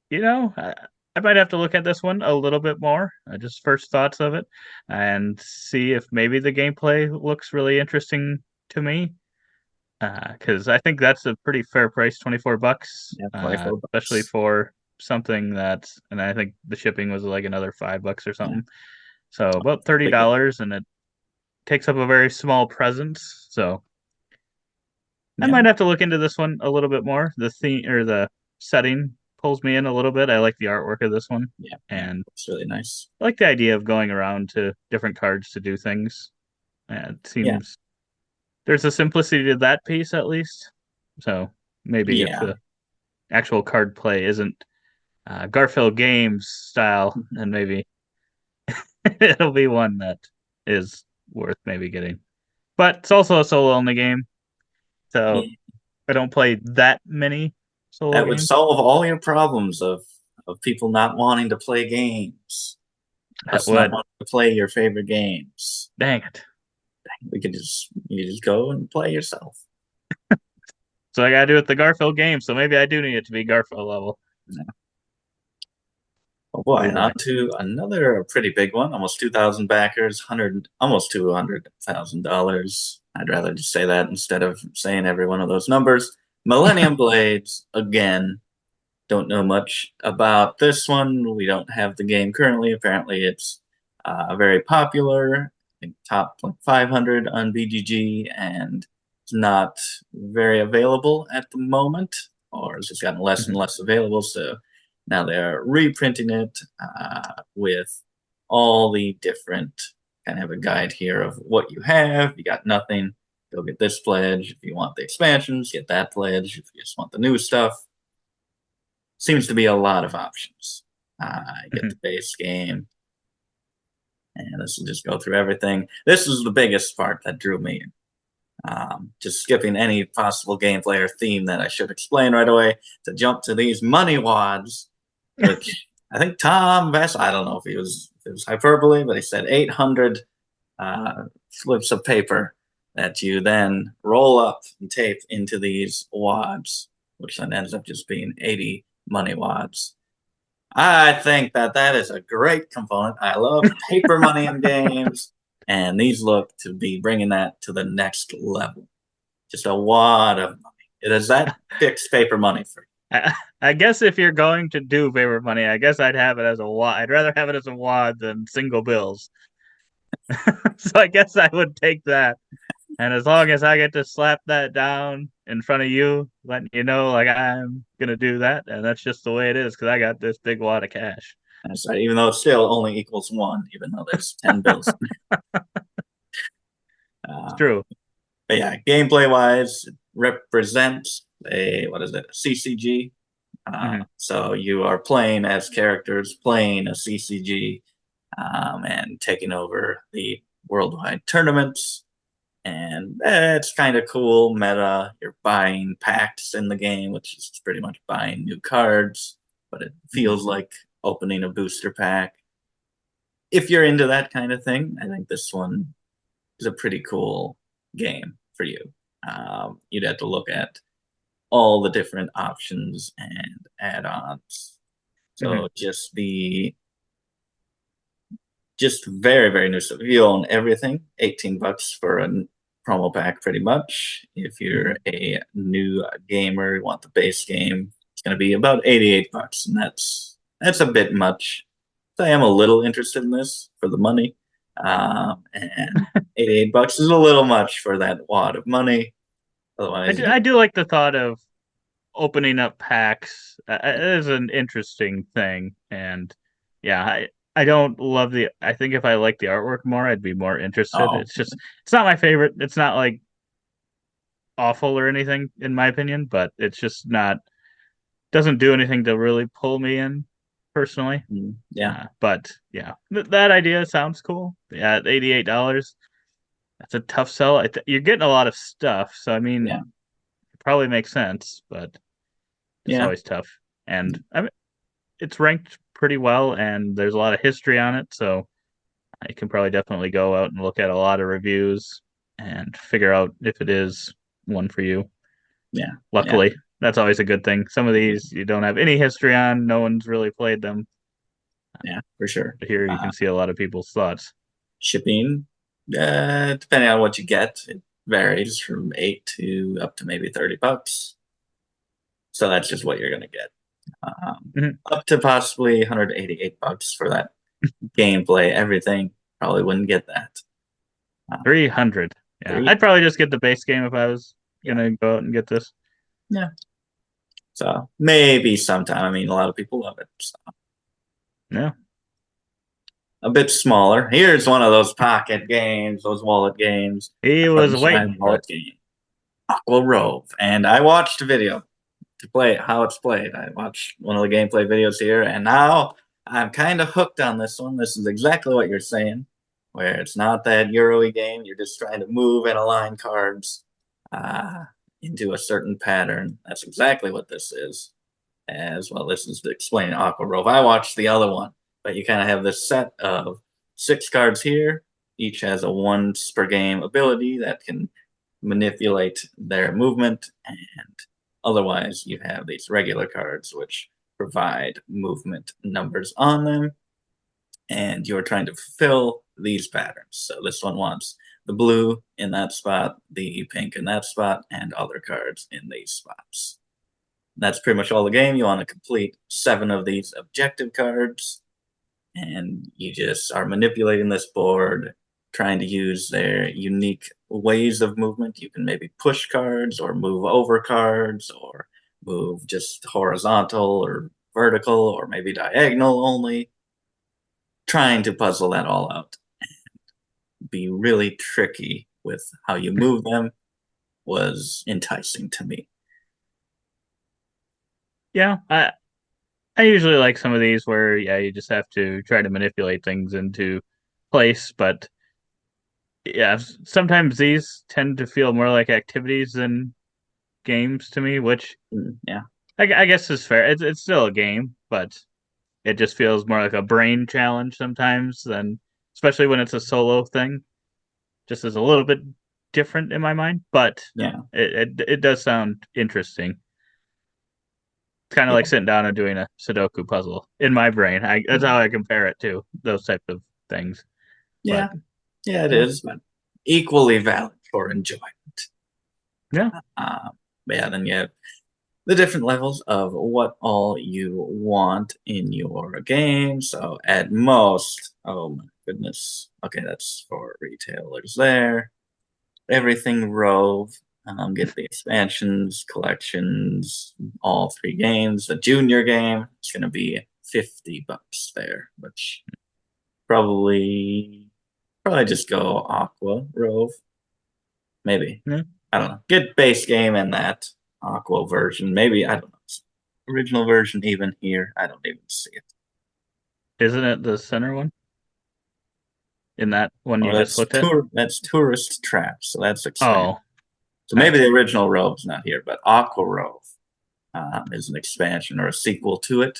Speaker 2: you know, I might have to look at this one a little bit more, just first thoughts of it, and see if maybe the gameplay looks really interesting to me. Because I think that's a pretty fair price, $24,
Speaker 3: Yeah, 24
Speaker 2: especially
Speaker 3: bucks.
Speaker 2: for something that's, and I think the shipping was like another $5 or
Speaker 3: Yeah,
Speaker 2: something. So about thirty
Speaker 3: pretty good.
Speaker 2: dollars, and it takes up a very small presence. So I
Speaker 3: Yeah,
Speaker 2: might have to look into this one a little bit more. The theme or the setting pulls me in a little bit. I like the artwork of this one,
Speaker 3: yeah.
Speaker 2: and
Speaker 3: It's really nice.
Speaker 2: I like the idea of going around to different cards to do things. It
Speaker 3: Yeah,
Speaker 2: seems there's a simplicity to that piece at least. So maybe if
Speaker 3: yeah.
Speaker 2: the actual card play isn't Garfield Games style, then maybe it'll be one that is worth maybe getting. But it's also a solo only game, so
Speaker 3: Yeah.
Speaker 2: I don't play that many solo
Speaker 3: That would
Speaker 2: games.
Speaker 3: solve all your problems of people not wanting to play games,
Speaker 2: That
Speaker 3: us not
Speaker 2: would.
Speaker 3: wanting to play your favorite games.
Speaker 2: Dang it.
Speaker 3: We could just you just go and play yourself.
Speaker 2: So I gotta do it the Garfield game, so maybe I do need it to be Garfield level.
Speaker 3: Oh boy,
Speaker 2: Oh
Speaker 3: and
Speaker 2: boy.
Speaker 3: on to another pretty big one, almost 2,000 backers, 100, almost $200,000. I'd rather just say that instead of saying every one of those numbers. Millennium Blades, again, don't know much about this one. We don't have the game currently. Apparently, it's very popular. I think top like 500 on BGG, and it's not very available at the moment, or it's just gotten less and less available. So now they're reprinting it with all the different kind of a guide here of what you have. You got nothing, go get this pledge. If you want the expansions, get that pledge. If you just want the new stuff, seems to be a lot of options. Get the base game, and this will just go through everything. This is the biggest part that drew me in. Just skipping any possible gameplay or theme that I should explain right away to jump to these money wads, which I think Tom Vess, I don't know if it was hyperbole, but he said 800 slips of paper that you then roll up and tape into these wads, which then ends up just being 80 money wads. I think that is a great component. I love paper money in games, and these look to be bringing that to the next level. Just a wad of money. It is that fixed paper money for you.
Speaker 2: I guess if you're going to do paper money, I guess I'd have it as a wad. I'd rather have it as a wad than single bills. So I guess I would take that. And as long as I get to slap that down in front of you, letting you know, like, I'm going to do that. And that's just the way it is because I got this big wad of cash.
Speaker 3: That's right. Even though it still only equals 1, even though there's 10 bills.
Speaker 2: It's true.
Speaker 3: But yeah, gameplay wise, it represents a CCG. So you are playing as characters, playing a CCG, and taking over the worldwide tournaments. And it's kind of cool meta. You're buying packs in the game, which is pretty much buying new cards, but it feels like opening a booster pack. If you're into that kind of thing, I think this one is a pretty cool game for you. You'd have to look at all the different options and add-ons. So just very, very new stuff. If you own everything, $18 for a promo pack pretty much. If you're a new gamer, you want the base game, it's going to be about $88, and that's a bit much. So I am a little interested in this for the money. And $88 is a little much for that wad of money. Otherwise,
Speaker 2: I do like the thought of opening up packs. It is an interesting thing, and yeah, I don't love the. I think if I like the artwork more, I'd be more interested. It's not my favorite. It's not like awful or anything in my opinion, but it's just not doesn't do anything to really pull me in personally. But yeah, that idea sounds cool. Yeah, at $88, that's a tough sell. You're getting a lot of stuff, so I mean, it probably makes sense, but it's always tough. And I mean, it's ranked pretty well, and there's a lot of history on it, so I can probably definitely go out and look at a lot of reviews and figure out if it is one for you.
Speaker 3: Yeah.
Speaker 2: Luckily, that's always a good thing. Some of these you don't have any history on, no one's really played them.
Speaker 3: Yeah, for sure.
Speaker 2: But here you can see a lot of people's thoughts.
Speaker 3: Shipping, depending on what you get, it varies from $8 to up to maybe $30. So that's just what you're going to get. Up to possibly $188 for that gameplay, everything. Probably wouldn't get that.
Speaker 2: 300. Yeah, I'd probably just get the base game if I was gonna go out and get this.
Speaker 3: Yeah. So maybe sometime. I mean, a lot of people love it. So.
Speaker 2: Yeah.
Speaker 3: A bit smaller. Here's one of those pocket games, those wallet games.
Speaker 2: He was waiting.
Speaker 3: Wallet game. Aqua ROVE. And I watched a video to play it, how it's played. I watched one of the gameplay videos here, and now I'm kind of hooked on this one. This is exactly what you're saying, where it's not that Euro-y game. You're just trying to move and align cards into a certain pattern. That's exactly what this is. As well, this is explaining Aqua ROVE. I watched the other one, but you kind of have this set of 6 cards here. Each has a once per game ability that can manipulate their movement, and otherwise you have these regular cards which provide movement numbers on them, and you're trying to fulfill these patterns. So this one wants the blue in that spot, the pink in that spot, and other cards in these spots. That's pretty much all the game. You want to complete 7 of these objective cards, and you just are manipulating this board, trying to use their unique ways of movement. You can maybe push cards or move over cards or move just horizontal or vertical or maybe diagonal only. Trying to puzzle that all out and be really tricky with how you move them was enticing to me.
Speaker 2: Yeah, I usually like some of these where you just have to try to manipulate things into place, but yeah, sometimes these tend to feel more like activities than games to me, which
Speaker 3: Yeah.
Speaker 2: I guess is fair. It's still a game, but it just feels more like a brain challenge sometimes than, especially when it's a solo thing. Just is a little bit different in my mind, but
Speaker 3: Yeah.
Speaker 2: it does sound interesting. It's kind of
Speaker 3: Yeah.
Speaker 2: like sitting down and doing a Sudoku puzzle in my brain. That's how I compare it to those types of things.
Speaker 3: Yeah.
Speaker 2: But,
Speaker 3: Yeah, it is, but equally valid for enjoyment.
Speaker 2: yeah.
Speaker 3: But yeah, then you have the different levels of what all you want in your game. So at most, oh my goodness. Okay, that's for retailers there. Everything ROVE. Get the expansions, collections, all 3 games. The junior game, it's going to be $50 there, which probably just go Aqua, ROVE. Maybe.
Speaker 2: Yeah.
Speaker 3: I don't know. Get base game and that Aqua version. Maybe, I don't know. Original version even here. I don't even see it.
Speaker 2: Isn't it the center one? In that one you just looked at?
Speaker 3: That's Tourist Trap, so that's expanded.
Speaker 2: Oh.
Speaker 3: So maybe the original ROVE's not here, but Aqua ROVE is an expansion or a sequel to it.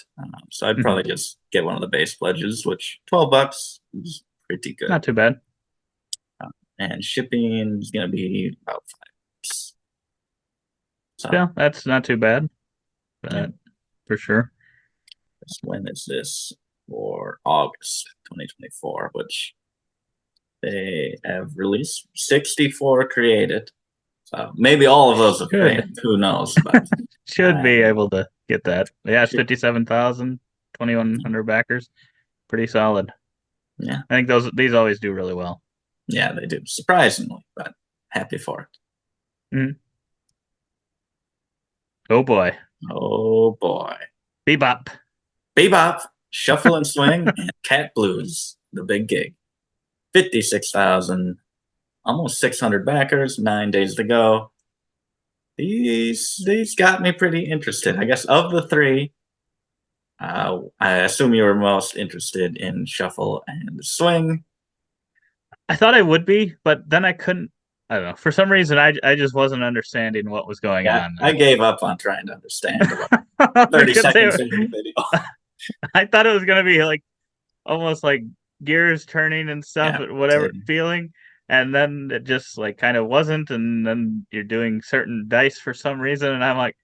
Speaker 3: So I'd probably just get one of the base pledges, which $12 is pretty good.
Speaker 2: Not too bad.
Speaker 3: And shipping is going to be about $5. So
Speaker 2: Yeah, that's not too bad.
Speaker 3: yeah.
Speaker 2: For sure.
Speaker 3: When is this? For August 2024, which they have released 64 created. So maybe all of those have failed. Who knows? But
Speaker 2: should be able to get that. Yeah, it's 57,000, 2,100 backers. Pretty solid.
Speaker 3: Yeah.
Speaker 2: I think these always do really well.
Speaker 3: Yeah, they do. Surprisingly, but happy for it.
Speaker 2: Mm-hmm. Oh boy.
Speaker 3: Oh boy.
Speaker 2: Bebop.
Speaker 3: Bebop, Shuffle and Swing, and Cat Blues, the big gig. 56,000, almost 600 backers, 9 days to go. These got me pretty interested. I guess of the 3, I assume you were most interested in Shuffle and Swing.
Speaker 2: I thought I would be, but then I couldn't. I don't know. For some reason, I just wasn't understanding what was going on.
Speaker 3: I gave up on trying to understand about 30 seconds into the video.
Speaker 2: I thought it was going to be like almost like gears turning and stuff, whatever feeling. And then it just like kind of wasn't. And then you're doing certain dice for some reason. And I'm like,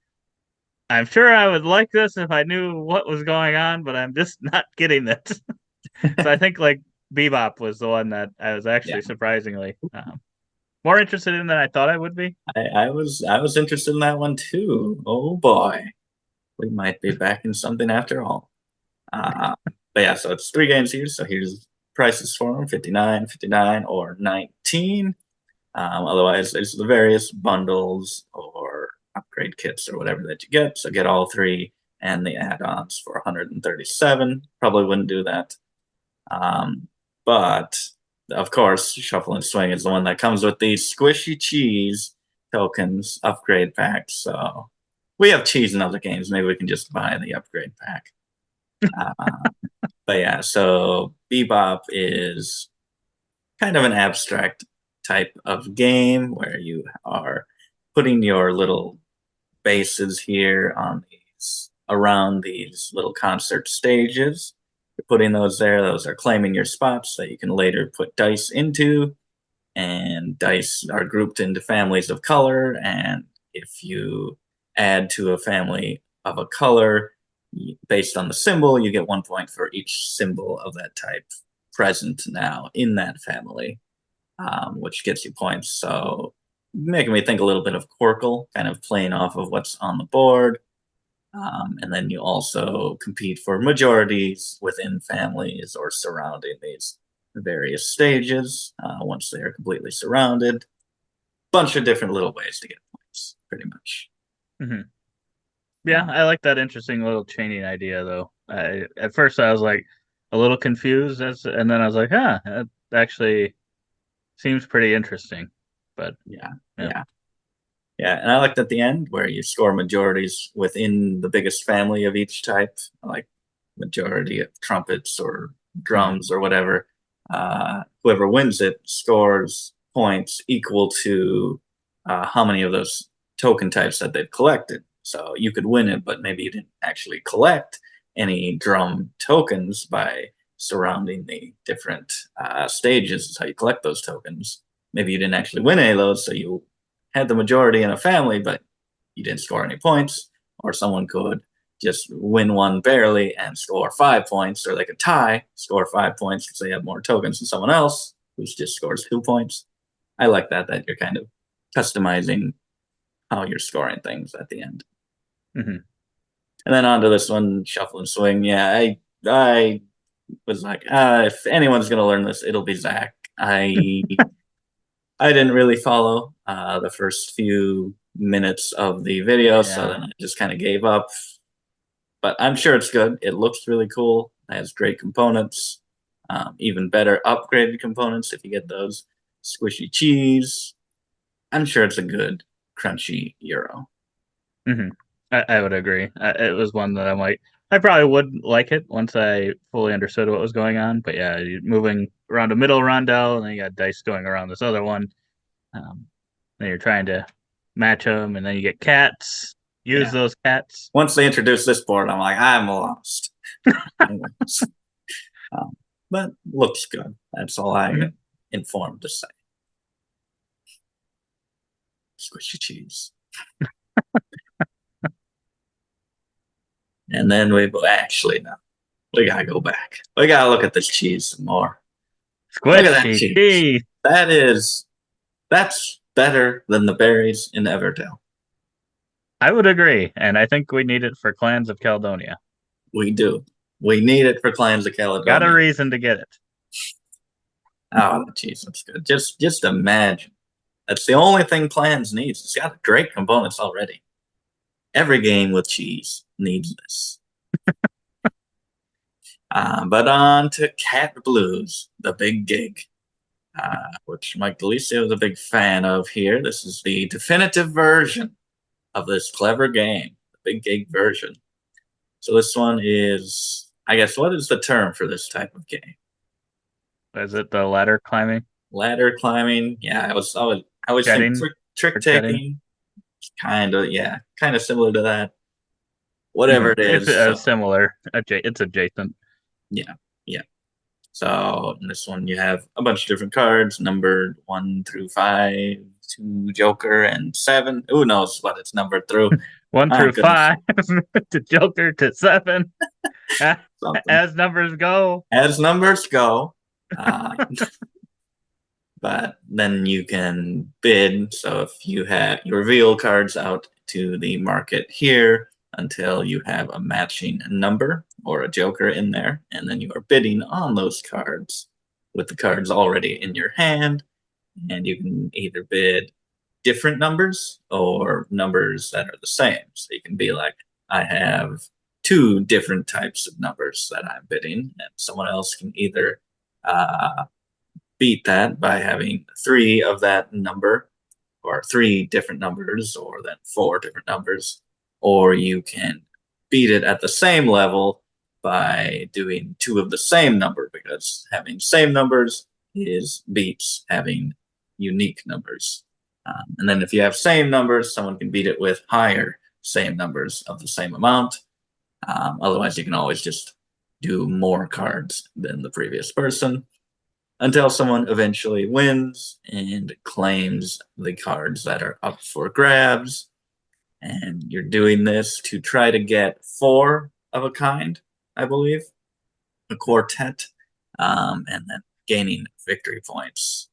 Speaker 2: I'm sure I would like this if I knew what was going on, but I'm just not getting it. So I think like Bebop was the one that I was actually surprisingly more interested in than I thought I would be.
Speaker 3: I was interested in that one too. Oh boy, we might be back in something after all. But yeah, so it's 3 games here. So here's prices for them: 59, 59, or 19. Otherwise, there's the various bundles or upgrade kits or whatever that you get. So get all 3 and the add-ons for 137. Probably wouldn't do that. But of course, Shuffle and Swing is the one that comes with these squishy cheese tokens upgrade packs. So we have cheese in other games. Maybe we can just buy the upgrade pack. But yeah, so Bebop is kind of an abstract type of game where you are putting your little bases here on these around these little concert stages. You're putting those there. Those are claiming your spots that you can later put dice into. And dice are grouped into families of color. And if you add to a family of a color based on the symbol, you get 1 point for each symbol of that type present now in that family. which gets you points. So making me think a little bit of Quirkle, kind of playing off of what's on the board. And then you also compete for majorities within families or surrounding these various stages once they are completely surrounded. Bunch of different little ways to get points, pretty much.
Speaker 2: Mm-hmm. Yeah, I like that interesting little chaining idea, though. At first, I was like a little confused, and then I was like, that actually seems pretty interesting. But
Speaker 3: yeah. And I liked at the end where you score majorities within the biggest family of each type, like majority of trumpets or drums or whatever. Whoever wins it scores points equal to how many of those token types that they've collected. So you could win it, but maybe you didn't actually collect any drum tokens by surrounding the different stages. Is how you collect those tokens. Maybe you didn't actually win any of those, so you had the majority in a family, but you didn't score any points. Or someone could just win one barely and score 5 points, or they could tie, score 5 points because they have more tokens than someone else who just scores 2 points. I like that you're kind of customizing how you're scoring things at the end.
Speaker 2: Mm-hmm.
Speaker 3: And then on to this one, Shuffle and Swing. Yeah, I was like, if anyone's gonna learn this, it'll be Zach. I didn't really follow the first few minutes of the video, so then I just kind of gave up. But I'm sure it's good. It looks really cool. It has great components, even better upgraded components if you get those. Squishy cheese. I'm sure it's a good, crunchy Euro.
Speaker 2: Mm-hmm. I would agree. It was one that I'm like, I probably would like it once I fully understood what was going on. But yeah, you're moving around a middle rondel, and then you got dice going around this other one. Then you're trying to match them, and then you get cats. Use those cats.
Speaker 3: Once they introduce this board, I'm like, I'm lost. But looks good. That's all I get informed to say. Squishy cheese. And then we gotta go back. We gotta look at this cheese some more.
Speaker 2: Squishy look at that cheese.
Speaker 3: That's better than the berries in Everdell.
Speaker 2: I would agree, and I think we need it for Clans of Caledonia.
Speaker 3: We do. We need it for Clans of Caledonia.
Speaker 2: Got a reason to get it.
Speaker 3: Oh, the cheese looks good. Just imagine. That's the only thing Clans needs. It's got great components already. Every game with cheese needs this. But on to Cat Blues, the big gig, which Mike Delisio is a big fan of here. This is the definitive version of this clever game, the big gig version. So this one is, I guess, what is the term for this type of game?
Speaker 2: Is it the ladder climbing?
Speaker 3: Ladder climbing, yeah. I was thinking trick taking, kind of similar to that. Whatever it is,
Speaker 2: it's similar. It's adjacent.
Speaker 3: Yeah. So in this one, you have a bunch of different cards, numbered 1 through 5, to Joker, and 7. Who knows what it's numbered through?
Speaker 2: 1 through 5, to Joker, to 7. As numbers go.
Speaker 3: As numbers go. But then you can bid. So if you reveal cards out to the market here until you have a matching number or a Joker in there, and then you are bidding on those cards with the cards already in your hand, and you can either bid different numbers or numbers that are the same. So you can be like, I have 2 different types of numbers that I'm bidding, and someone else can either beat that by having 3 of that number, or 3 different numbers, or then 4 different numbers, or you can beat it at the same level by doing 2 of the same number, because having same numbers beats having unique numbers. And then if you have same numbers, someone can beat it with higher same numbers of the same amount. Otherwise, you can always just do more cards than the previous person until someone eventually wins and claims the cards that are up for grabs. And you're doing this to try to get 4 of a kind, I believe, a quartet, and then gaining victory points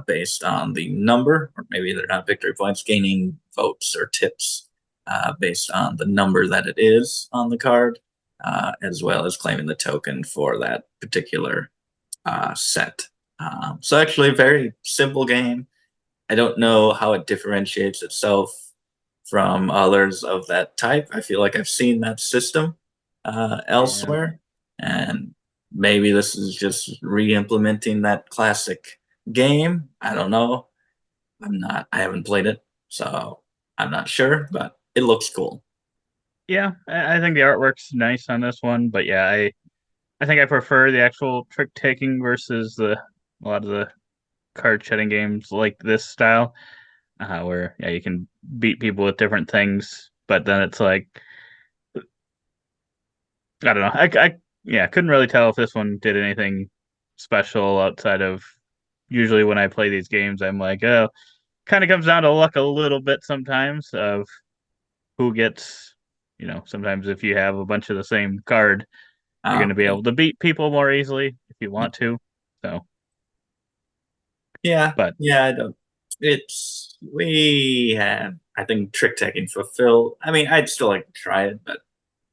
Speaker 3: based on the number, or maybe they're not victory points, gaining votes or tips based on the number that it is on the card, as well as claiming the token for that particular set. So actually a very simple game. I don't know how it differentiates itself from others of that type. I feel like I've seen that system elsewhere, and maybe this is just re-implementing that classic game. I don't know. I haven't played it, so I'm not sure, but it looks cool.
Speaker 2: Yeah, I think the artwork's nice on this one, but yeah, I think I prefer the actual trick taking versus a lot of the card shedding games like this style, where yeah you can beat people with different things, but then it's like I don't know. I couldn't really tell if this one did anything special outside of usually when I play these games, I'm like, oh, kind of comes down to luck a little bit sometimes of who gets, sometimes if you have a bunch of the same card, you're going to be
Speaker 3: Yeah.
Speaker 2: able to beat people more easily if you want to. So,
Speaker 3: Yeah,
Speaker 2: but
Speaker 3: yeah, I don't. We have, I think, trick taking fulfill. I mean, I'd still like to try it, but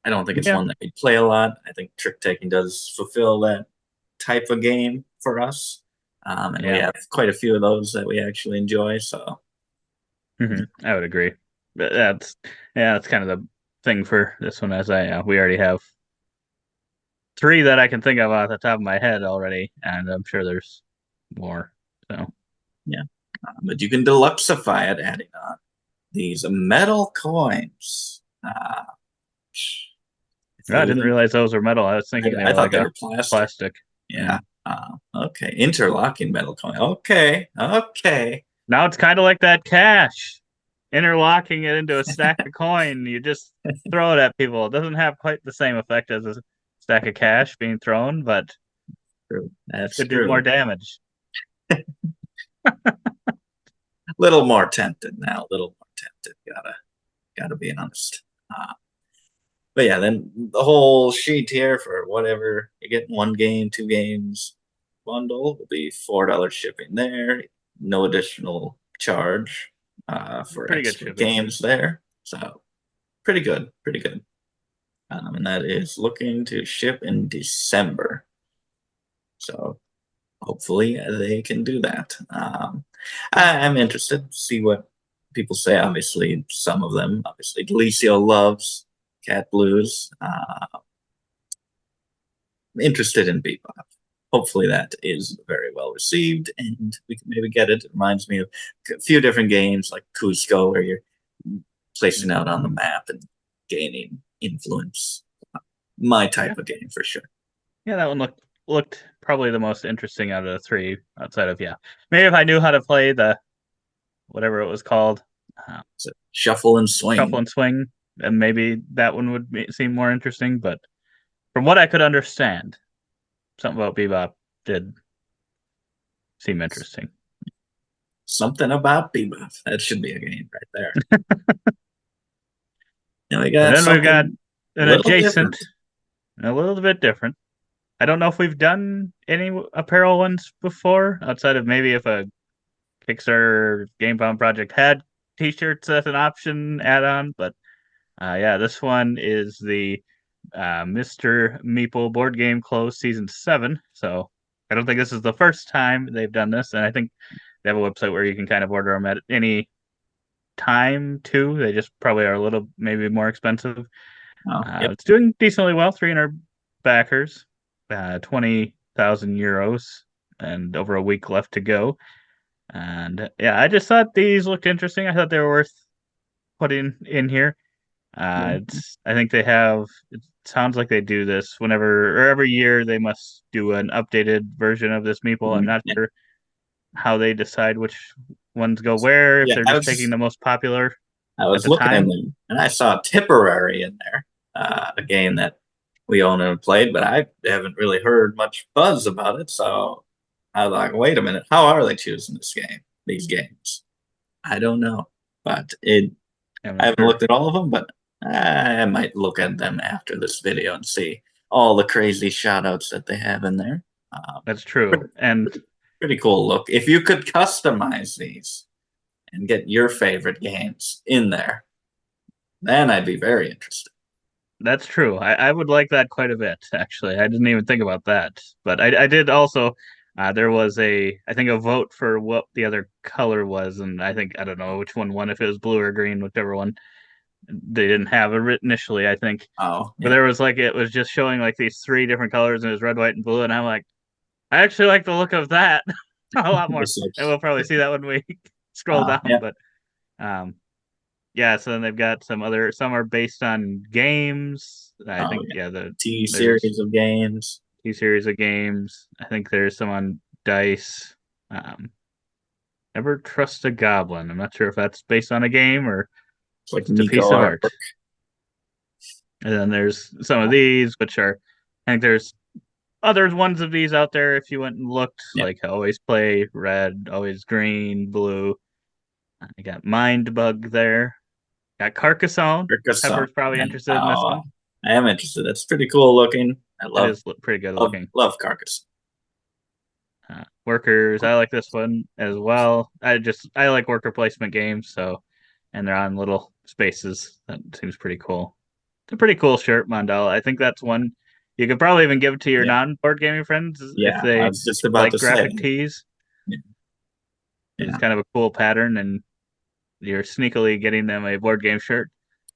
Speaker 3: I don't think it's
Speaker 2: yeah,
Speaker 3: one that we play a lot. I think trick taking does fulfill that type of game for us, and we
Speaker 2: yeah,
Speaker 3: have quite a few of those that we actually enjoy. So,
Speaker 2: I would agree. But that's kind of the thing for this one, as we already have three that I can think of off the top of my head already, and I'm sure there's more. So
Speaker 3: yeah, but you can deluxeify it, adding on these metal coins.
Speaker 2: I didn't realize those were metal. I was thinking they
Speaker 3: I
Speaker 2: were
Speaker 3: thought
Speaker 2: like
Speaker 3: they
Speaker 2: a
Speaker 3: were plastic.
Speaker 2: plastic.
Speaker 3: Yeah. Okay. Interlocking metal coin. Okay. Okay.
Speaker 2: Now it's kind of like that cash, interlocking it into a stack of coin. You just throw it at people. It doesn't have quite the same effect as a stack of cash being thrown, but
Speaker 3: True. That's
Speaker 2: could do more
Speaker 3: true.
Speaker 2: damage.
Speaker 3: Little more tempted now. A little more tempted. Gotta be honest. But yeah, then the whole sheet here for whatever you get, 1 game, 2 games bundle will be $4 shipping there. No additional charge for
Speaker 2: Pretty good
Speaker 3: extra
Speaker 2: shipping.
Speaker 3: games there. So pretty good. Pretty good. And that is looking to ship in December. So hopefully they can do that. I'm interested to see what people say. Obviously, some of them. Obviously, Delicio loves Cat Blues. Interested in Bebop. Hopefully that is very well received, and we can maybe get it. It reminds me of a few different games like Cusco, where you're placing out on the map and gaining influence. My type of game for sure.
Speaker 2: Yeah, that one looked probably the most interesting out of the three. Outside of maybe if I knew how to play the whatever it was called,
Speaker 3: So shuffle and swing.
Speaker 2: shuffle and swing, and maybe that one would seem more interesting. But from what I could understand, something about Bebop did seem interesting.
Speaker 3: Something about Bebop. That should be a game right there. Now we
Speaker 2: And
Speaker 3: got
Speaker 2: then we've got
Speaker 3: something
Speaker 2: an
Speaker 3: little
Speaker 2: adjacent,
Speaker 3: different.
Speaker 2: a little bit different. I don't know if we've done any apparel ones before, outside of maybe if a Kickstarter GameFound project had T-shirts as an option add-on. But this one is the Mr. Meeple board game close season 7. So I don't think this is the first time they've done this, and I think they have a website where you can kind of order them at any time too. They just probably are a little maybe more expensive.
Speaker 3: Yep.
Speaker 2: It's doing decently well, 300 backers, 20,000 euros, and over a week left to go. And I just thought these looked interesting. I thought they were worth putting in here. I think they have. It sounds like they do this whenever or every year they must do an updated version of this Meeple. I'm not sure how they decide which ones go where. If they're just taking the most popular.
Speaker 3: I was
Speaker 2: the
Speaker 3: looking
Speaker 2: time.
Speaker 3: in them, and I saw Tipperary in there, a game that we own and played, but I haven't really heard much buzz about it. So I was like, wait a minute, how are they choosing these games? I don't know, but I haven't looked at all of them, but I might look at them after this video and see all the crazy shout outs that they have in there.
Speaker 2: That's true. And
Speaker 3: Pretty cool look. If you could customize these and get your favorite games in there, then I'd be very interested.
Speaker 2: That's true. I would like that quite a bit, actually. I didn't even think about that. But I did also, there was I think a vote for what the other color was. And I think, I don't know which one won, if it was blue or green, whichever one they didn't have it initially, I think.
Speaker 3: Oh,
Speaker 2: But
Speaker 3: yeah.
Speaker 2: there was like, it was just showing like these three different colors and it was red, white, and blue. And I'm like, I actually like the look of that a lot more.
Speaker 3: It's like,
Speaker 2: And we'll probably see that when we scroll down.
Speaker 3: yeah.
Speaker 2: But um, yeah, so then they've got some are based on games. I
Speaker 3: Oh,
Speaker 2: think,
Speaker 3: yeah.
Speaker 2: yeah,
Speaker 3: T
Speaker 2: there's
Speaker 3: series of games.
Speaker 2: T series of games. I think there's some on dice. Um, Never Trust a Goblin. I'm not sure if that's based on a game or
Speaker 3: It's like
Speaker 2: just a piece
Speaker 3: Nico
Speaker 2: of art.
Speaker 3: artwork.
Speaker 2: And then there's some of these, which are, I think there's other ones of these out there if you went and looked,
Speaker 3: Yeah.
Speaker 2: like Always Play, red, always green, blue. I got Mind Bug there. Got Carcassonne. Pepper's probably interested in this one.
Speaker 3: I am interested. That's pretty cool looking. I
Speaker 2: It
Speaker 3: love
Speaker 2: is pretty good looking.
Speaker 3: love Carcassonne.
Speaker 2: Workers, I like this one as well. I like worker placement games, so, and they're on little spaces. That seems pretty cool. It's a pretty cool shirt, Mondale. I think that's one you could probably even give to your
Speaker 3: Yeah.
Speaker 2: non-board gaming friends if
Speaker 3: Yeah, I
Speaker 2: they
Speaker 3: was just about
Speaker 2: like
Speaker 3: to
Speaker 2: graphic
Speaker 3: say.
Speaker 2: tees.
Speaker 3: Yeah.
Speaker 2: It's
Speaker 3: Yeah.
Speaker 2: kind of a cool pattern, and you're sneakily getting them a board game shirt.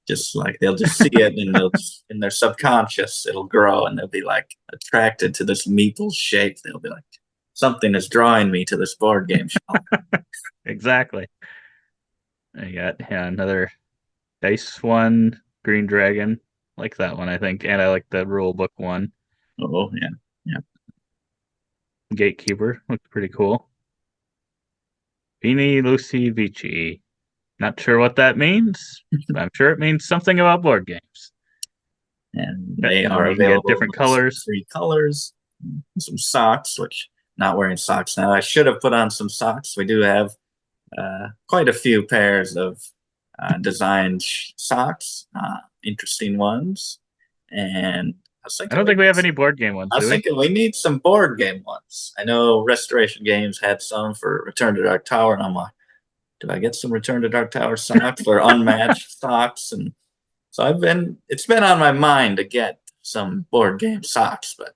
Speaker 3: Just like they'll just see it and they'll just, in their subconscious it'll grow and they'll be like attracted to this Meeple shape. They'll be like, something is drawing me to this board game shop.
Speaker 2: Exactly. You got another dice one, Green Dragon. Like that one, I think, and I like the rule book one.
Speaker 3: Oh yeah, yeah.
Speaker 2: Gatekeeper looks pretty cool. Beanie Lucy Vici. Not sure what that means, but I'm sure it means something about board games.
Speaker 3: And they
Speaker 2: And
Speaker 3: are
Speaker 2: then you can get
Speaker 3: available
Speaker 2: different
Speaker 3: in
Speaker 2: colors.
Speaker 3: 3 colors. Some socks, which not wearing socks now. I should have put on some socks. We do have quite a few pairs of designed socks, interesting ones. And
Speaker 2: I don't think we have any board game ones,
Speaker 3: I was
Speaker 2: do we?
Speaker 3: thinking we need some board game ones. I know Restoration Games had some for Return to Dark Tower, and I'm like, do I get some Return to Dark Tower socks or unmatched socks? And so it's been on my mind to get some board game socks, but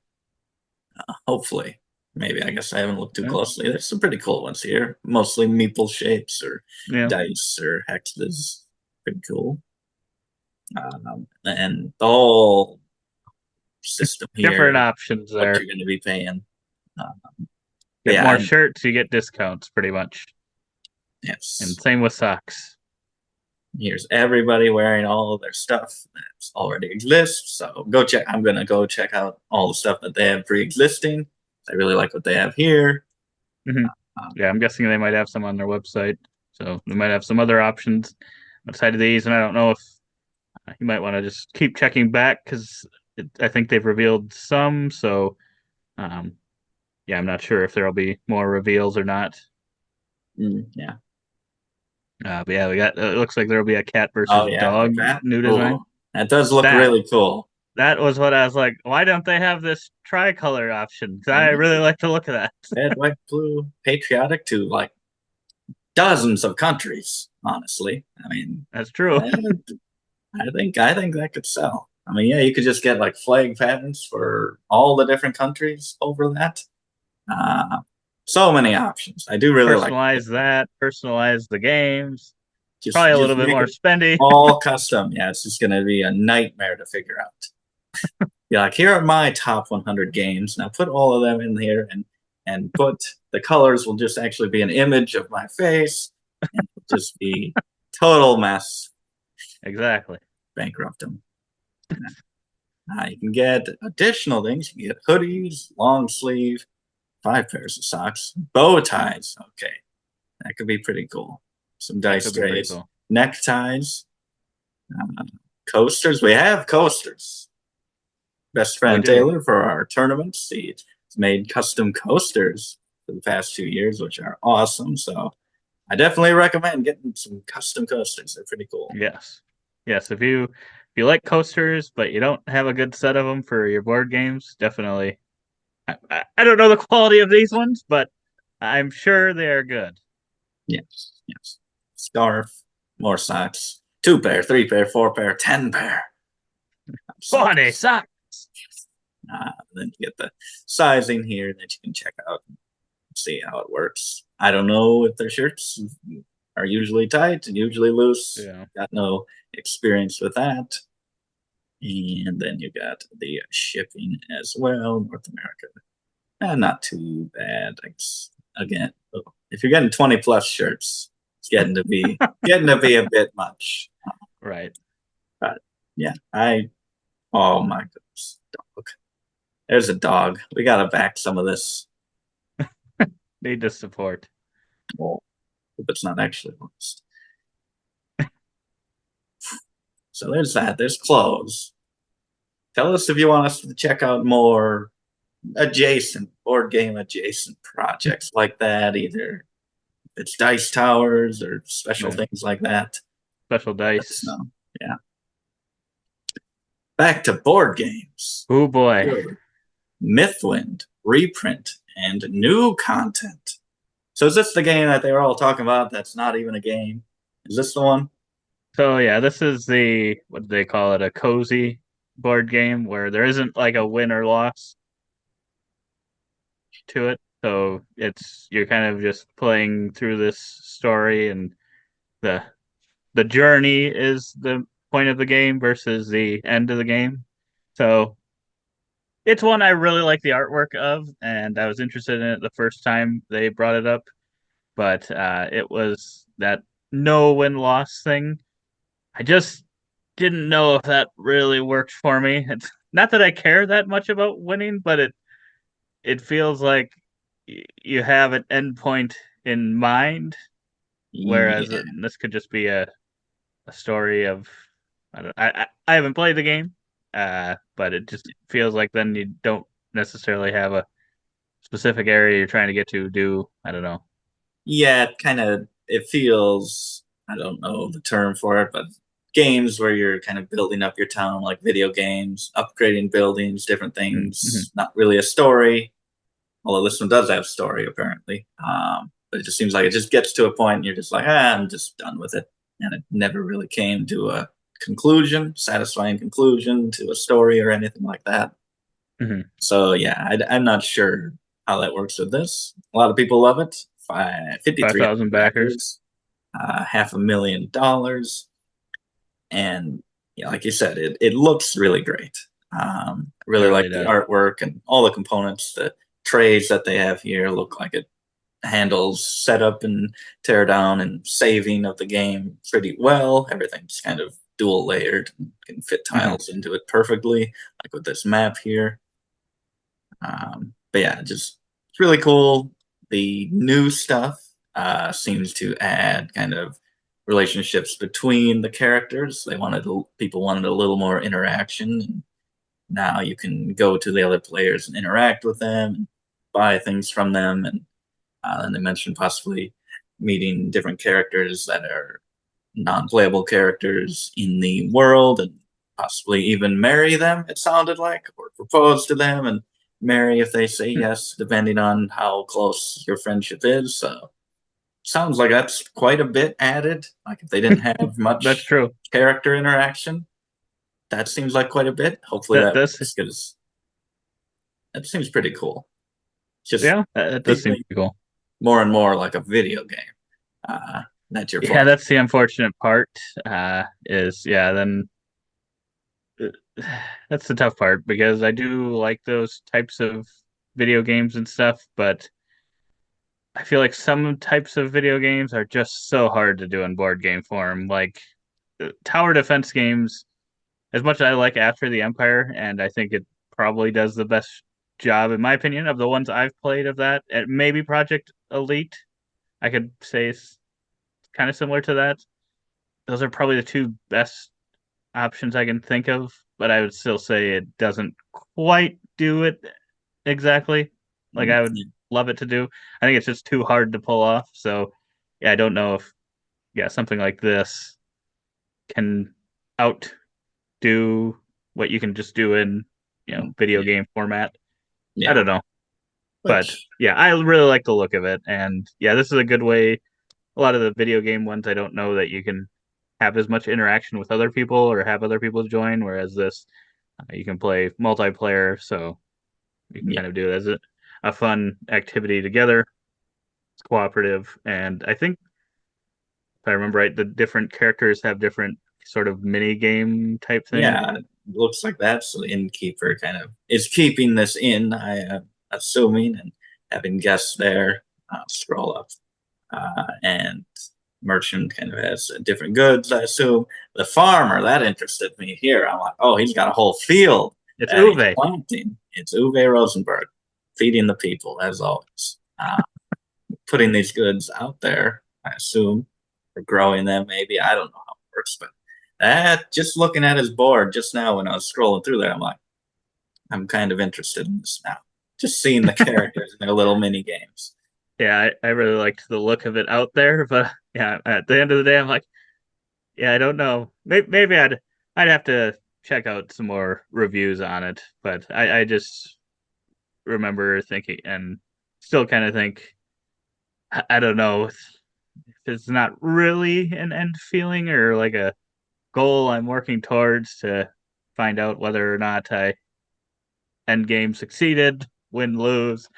Speaker 3: hopefully, maybe, I guess I haven't looked too closely. There's some pretty cool ones here, mostly Meeple shapes or dice or hexes. Pretty cool. And the whole system here,
Speaker 2: different options there.
Speaker 3: what you're going to be paying.
Speaker 2: Get more shirts, you get discounts pretty much.
Speaker 3: Yes.
Speaker 2: And same with socks.
Speaker 3: Here's everybody wearing all of their stuff that already exists. So I'm going to go check out all the stuff that they have pre-existing. I really like what they have here.
Speaker 2: Mm-hmm. Yeah, I'm guessing they might have some on their website. So they might have some other options outside of these. And I don't know if you might want to just keep checking back because I think they've revealed some. So, yeah, I'm not sure if there'll be more reveals or not.
Speaker 3: Yeah.
Speaker 2: But yeah, we got. It looks like there'll be a cat versus dog new design.
Speaker 3: Ooh, that does look really cool.
Speaker 2: That was what I was like. Why don't they have this tricolor option? I really like the look of that.
Speaker 3: Red, white, blue, patriotic to like dozens of countries. Honestly, I mean,
Speaker 2: that's true.
Speaker 3: I think that could sell. I mean, yeah, you could just get like flag patterns for all the different countries over that. So many options. I do really
Speaker 2: personalize that. Personalize the games.
Speaker 3: Probably
Speaker 2: a little bit more spendy.
Speaker 3: All custom. Yeah, it's just going to be a nightmare to figure out. Yeah, like here are my top 100 games. Now put all of them in here and put the colors will just actually be an image of my face and just be total mess.
Speaker 2: Exactly.
Speaker 3: Bankrupt them. You can get additional things. You can get hoodies, long sleeve, 5 pairs of socks, bow ties. Okay, that could be pretty cool. Some dice trays, neckties, coasters. We have coasters. Best friend Taylor for our tournaments. He's made custom coasters for the past 2 years, which are awesome. So I definitely recommend getting some custom coasters. They're pretty cool.
Speaker 2: Yes. If you like coasters but you don't have a good set of them for your board games, definitely. I don't know the quality of these ones, but I'm sure they are good.
Speaker 3: Yes, yes. Scarf, more socks. 2 pair, 3 pair, 4 pair, 10 pair.
Speaker 2: Funny
Speaker 3: Socks.
Speaker 2: sock.
Speaker 3: Then you get the sizing here that you can check out and see how it works. I don't know if their shirts are usually tight and usually loose.
Speaker 2: Yeah.
Speaker 3: Got no experience with that. And then you got the shipping as well, North America. Not too bad. Again, if you're getting 20 plus shirts, it's getting to be a bit much.
Speaker 2: Right.
Speaker 3: But yeah, oh my goodness, dog. There's a dog. We gotta back some of this.
Speaker 2: Need to support.
Speaker 3: Well, if it's not actually lost. So there's that. There's clothes. Tell us if you want us to check out more adjacent board game adjacent projects like that, either it's dice towers or special
Speaker 2: Yeah.
Speaker 3: things like that.
Speaker 2: Special dice.
Speaker 3: No, yeah. Back to board games.
Speaker 2: Oh boy.
Speaker 3: Mythwind, reprint, and new content. So is this the game that they were all talking about that's not even a game? Is this the one?
Speaker 2: So yeah, this is the what do they call it? A cozy board game where there isn't like a win or loss to it. So you're kind of just playing through this story, and the the journey is the point of the game versus the end of the game. So it's one I really like the artwork of, and I was interested in it the first time they brought it up, but it was that no win loss thing. I just didn't know if that really worked for me. It's not that I care that much about winning, but it feels like you have an endpoint in mind, whereas
Speaker 3: Yeah.
Speaker 2: this could just be a story of I haven't played the game, but it just feels like then you don't necessarily have a specific area you're trying to get to do. I don't know.
Speaker 3: Yeah, it feels, I don't know the term for it, but games where you're kind of building up your town like video games, upgrading buildings, different
Speaker 2: Mm-hmm.
Speaker 3: things, not really a story. Although this one does have story apparently. But it just seems like it just gets to a point and you're just like, I'm just done with it. And it never really came to a satisfying conclusion to a story or anything like that.
Speaker 2: Mm-hmm.
Speaker 3: So yeah, I'm not sure how that works with this. A lot of people love it. 53
Speaker 2: 5,000 backers.
Speaker 3: backers, $500,000, and yeah, like you said, it looks really great.
Speaker 2: It
Speaker 3: Really like
Speaker 2: really
Speaker 3: the
Speaker 2: does.
Speaker 3: artwork and all the components. The trays that they have here look like it handles setup and tear down and saving of the game pretty well. Everything's kind of dual layered and can fit
Speaker 2: Mm-hmm.
Speaker 3: tiles into it perfectly, like with this map here. But yeah, just it's really cool. The new stuff seems to add kind of relationships between the characters. People wanted a little more interaction. And now you can go to the other players and interact with them, and buy things from them, and they mentioned possibly meeting different characters that are non-playable characters in the world, and possibly even marry them. It sounded like, or propose to them and marry if they say yes, depending on how close your friendship is. So sounds like that's quite a bit added. Like if they didn't have
Speaker 2: That's
Speaker 3: much
Speaker 2: true.
Speaker 3: character interaction, that seems like quite a bit. Hopefully
Speaker 2: That
Speaker 3: that
Speaker 2: does,
Speaker 3: works because that seems pretty cool. Just
Speaker 2: yeah, that does seem
Speaker 3: feeling
Speaker 2: pretty cool.
Speaker 3: more and more like a video game uh, that you're
Speaker 2: Yeah,
Speaker 3: playing.
Speaker 2: that's the unfortunate part. Is yeah, then that's the tough part because I do like those types of video games and stuff, but I feel like some types of video games are just so hard to do in board game form. Like tower defense games, as much as I like After the Empire, and I think it probably does the best job, in my opinion, of the ones I've played of that. And maybe Project Elite, I could say is kind of similar to that. Those are probably the two best options I can think of, but I would still say it doesn't quite do it exactly like I would love it to do. I think it's just too hard to pull off. So, yeah, I don't know if something like this can outdo what you can just do in video
Speaker 3: Yeah,
Speaker 2: game format. I
Speaker 3: yeah.
Speaker 2: don't know. But yeah, I really like the look of it, and yeah, this is a good way. A lot of the video game ones, I don't know that you can have as much interaction with other people or have other people join, whereas this, you can play multiplayer, so you can
Speaker 3: Yeah.
Speaker 2: kind of do it as a fun activity together. It's cooperative, and I think if I remember right, the different characters have different sort of mini game type thing.
Speaker 3: Yeah, it looks like that's the innkeeper kind of is keeping this in, I am assuming, and having guests there. Scroll up. And merchant kind of has different goods, I assume. The farmer, that interested me here. I'm like, oh, he's got a whole field
Speaker 2: It's
Speaker 3: that he's
Speaker 2: Uwe.
Speaker 3: planting. It's Uwe Rosenberg, feeding the people, as always. Putting these goods out there, I assume, or growing them, maybe. I don't know how it works, but just looking at his board just now when I was scrolling through there, I'm like, I'm kind of interested in this now. Just seeing the characters in their little mini games.
Speaker 2: Yeah, I really liked the look of it out there, but yeah, at the end of the day, I'm like, yeah, I don't know. Maybe I'd have to check out some more reviews on it, but I just remember thinking and still kind of think I don't know if it's not really an end feeling or like a goal I'm working towards to find out whether or not I end game succeeded, win, lose.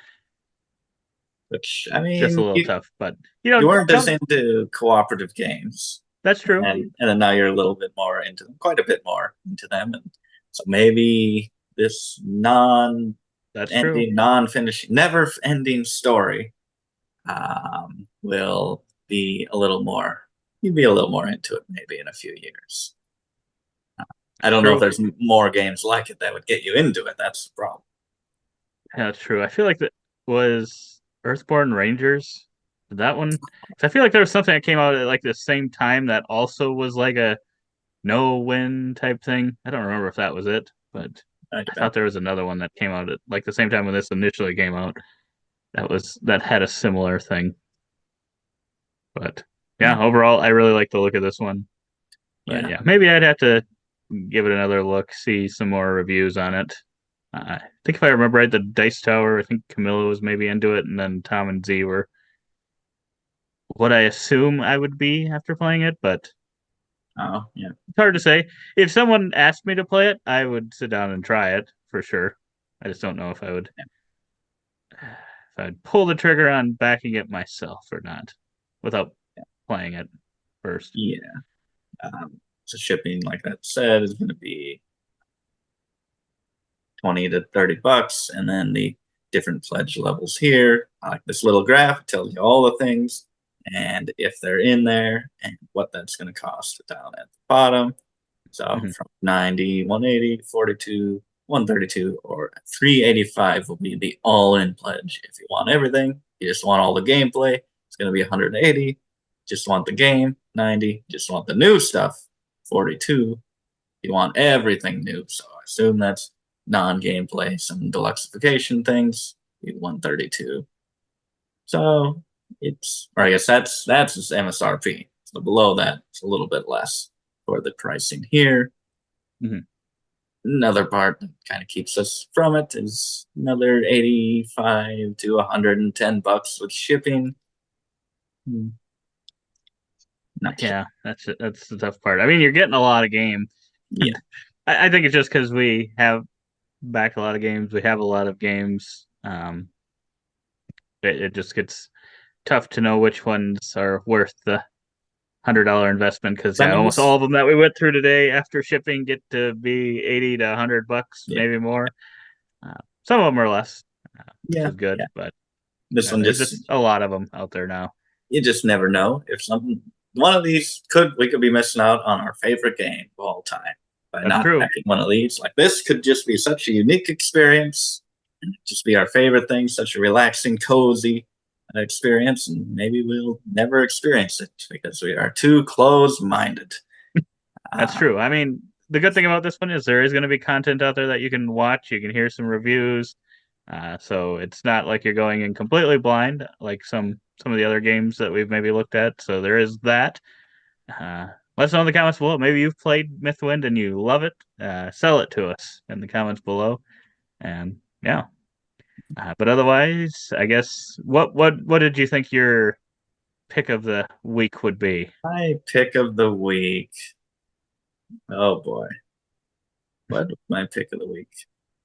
Speaker 3: Which I
Speaker 2: Just a
Speaker 3: mean,
Speaker 2: little tough, but
Speaker 3: you weren't as
Speaker 2: don't.
Speaker 3: into cooperative games,
Speaker 2: That's true.
Speaker 3: and then now you're a little bit more into them, quite a bit more into them, and so maybe this
Speaker 2: That's true.
Speaker 3: non-finishing, never-ending story will be a little more. You'd be a little more into it maybe in a few years. I don't know if
Speaker 2: True.
Speaker 3: there's more games like it that would get you into it. That's the problem.
Speaker 2: Yeah, that's true. I feel like that was Earthborn Rangers. That one, 'cause I feel like there was something that came out at like the same time that also was like a no win type thing. I don't remember if that was it, but I
Speaker 3: Okay.
Speaker 2: thought there was another one that came out at like the same time when this initially came out. That had a similar thing. But yeah, overall, I really like the look of this one. But
Speaker 3: Yeah.
Speaker 2: yeah, maybe I'd have to give it another look, see some more reviews on it. I think if I remember right, the Dice Tower, I think Camilla was maybe into it, and then Tom and Z were what I assume I would be after playing it, but
Speaker 3: Oh, yeah.
Speaker 2: it's hard to say. If someone asked me to play it, I would sit down and try it for sure. I just don't know if I'd pull the trigger on backing it myself or not without playing it first.
Speaker 3: Yeah. So shipping, like I said, is going to be 20 to 30 bucks, and then the different pledge levels here. I like this little graph. It tells you all the things and if they're in there and what that's going to cost down at the bottom. So from 90, 180, 42, 132, or 385 will be the all-in pledge. If you want everything, you just want all the gameplay, it's going to be 180. Just want the game, 90. Just want the new stuff, 42. You want everything new. So I assume that's non-gameplay, some deluxification things, 132. So it's, or I guess that's just MSRP. So below that, it's a little bit less for the pricing here. Another part that kind of keeps us from it is another 85 to 110 bucks with shipping.
Speaker 2: Yeah, that's the tough part. I mean, you're getting a lot of game.
Speaker 3: Yeah.
Speaker 2: I think it's just because we have back a lot of games. We have a lot of games. It just gets tough to know which ones are worth the $100 investment because almost all of them that we went through today after shipping get to be 80 to 100 bucks, maybe more. Some of them are less, which is good, but
Speaker 3: this one
Speaker 2: there's just a lot of them out there now.
Speaker 3: You just never know if one of these we could be missing out on our favorite game of all time by not packing one of these. Like this could just be such a unique experience and just be our favorite thing, such a relaxing, cozy experience, and maybe we'll never experience it because we are too closed-minded.
Speaker 2: That's true. I mean, the good thing about this one is there is going to be content out there that you can watch. You can hear some reviews. So it's not like you're going in completely blind like some of the other games that we've maybe looked at. So there is that. Let us know in the comments below. Maybe you've played Mythwind and you love it. Sell it to us in the comments below. And yeah. But otherwise, I guess what did you think your pick of the week would be?
Speaker 3: My pick of the week. Oh boy. What would my pick of the week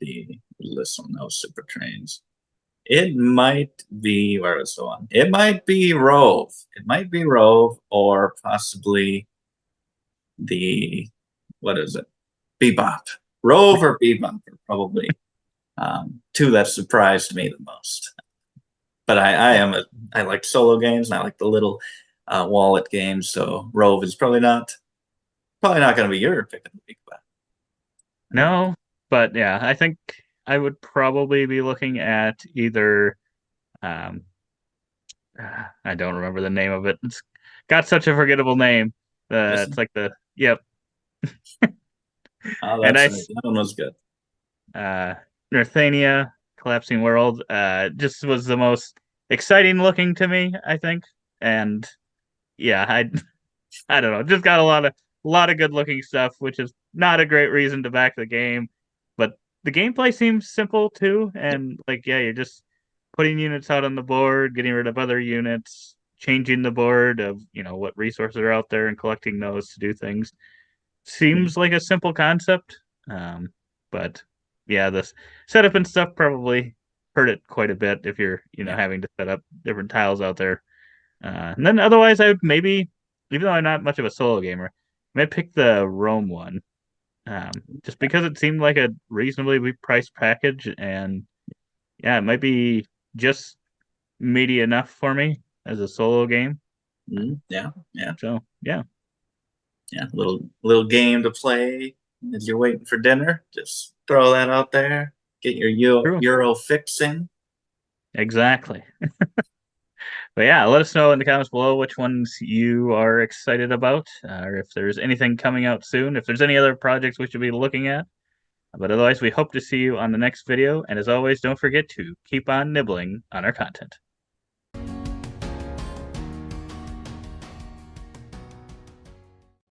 Speaker 3: be? Listen, no super trains. It might be, where is the one? It might be ROVE. It might be ROVE or possibly the, what is it? Bebop. ROVE or Bebop are probably two that surprised me the most. But I like solo games and I like the little wallet games. So ROVE is probably not going to be your pick of the week. But
Speaker 2: No, but yeah, I think I would probably be looking at either um I don't remember the name of it. It's got such a forgettable name.
Speaker 3: this,
Speaker 2: It's like the yep.
Speaker 3: oh,
Speaker 2: And
Speaker 3: that's right. That one was good.
Speaker 2: uh NERTHANIA, Collapsing World, just was the most exciting looking to me, I think. And yeah, I don't know, just got a lot of good looking stuff, which is not a great reason to back the game. But the gameplay seems simple too,
Speaker 3: Yep.
Speaker 2: and like yeah, you're just putting units out on the board, getting rid of other units, changing the board of what resources are out there and collecting those to do things.
Speaker 3: Mhm.
Speaker 2: Seems like a simple concept, but yeah, this setup and stuff probably hurt it quite a bit if you're
Speaker 3: Yeah.
Speaker 2: having to set up different tiles out there. And then otherwise, I would maybe, even though I'm not much of a solo gamer, I might pick the Rome one, just because it seemed like a reasonably priced package, and yeah, it might be just meaty enough for me as a solo game.
Speaker 3: Yeah. Yeah.
Speaker 2: So yeah,
Speaker 3: Yeah. Little game to play as you're waiting for dinner. Just throw that out there. Get your
Speaker 2: true,
Speaker 3: Euro fixing.
Speaker 2: exactly. But yeah, let us know in the comments below which ones you are excited about, or if there's anything coming out soon, if there's any other projects we should be looking at. But otherwise, we hope to see you on the next video. And as always, don't forget to keep on nibbling on our content.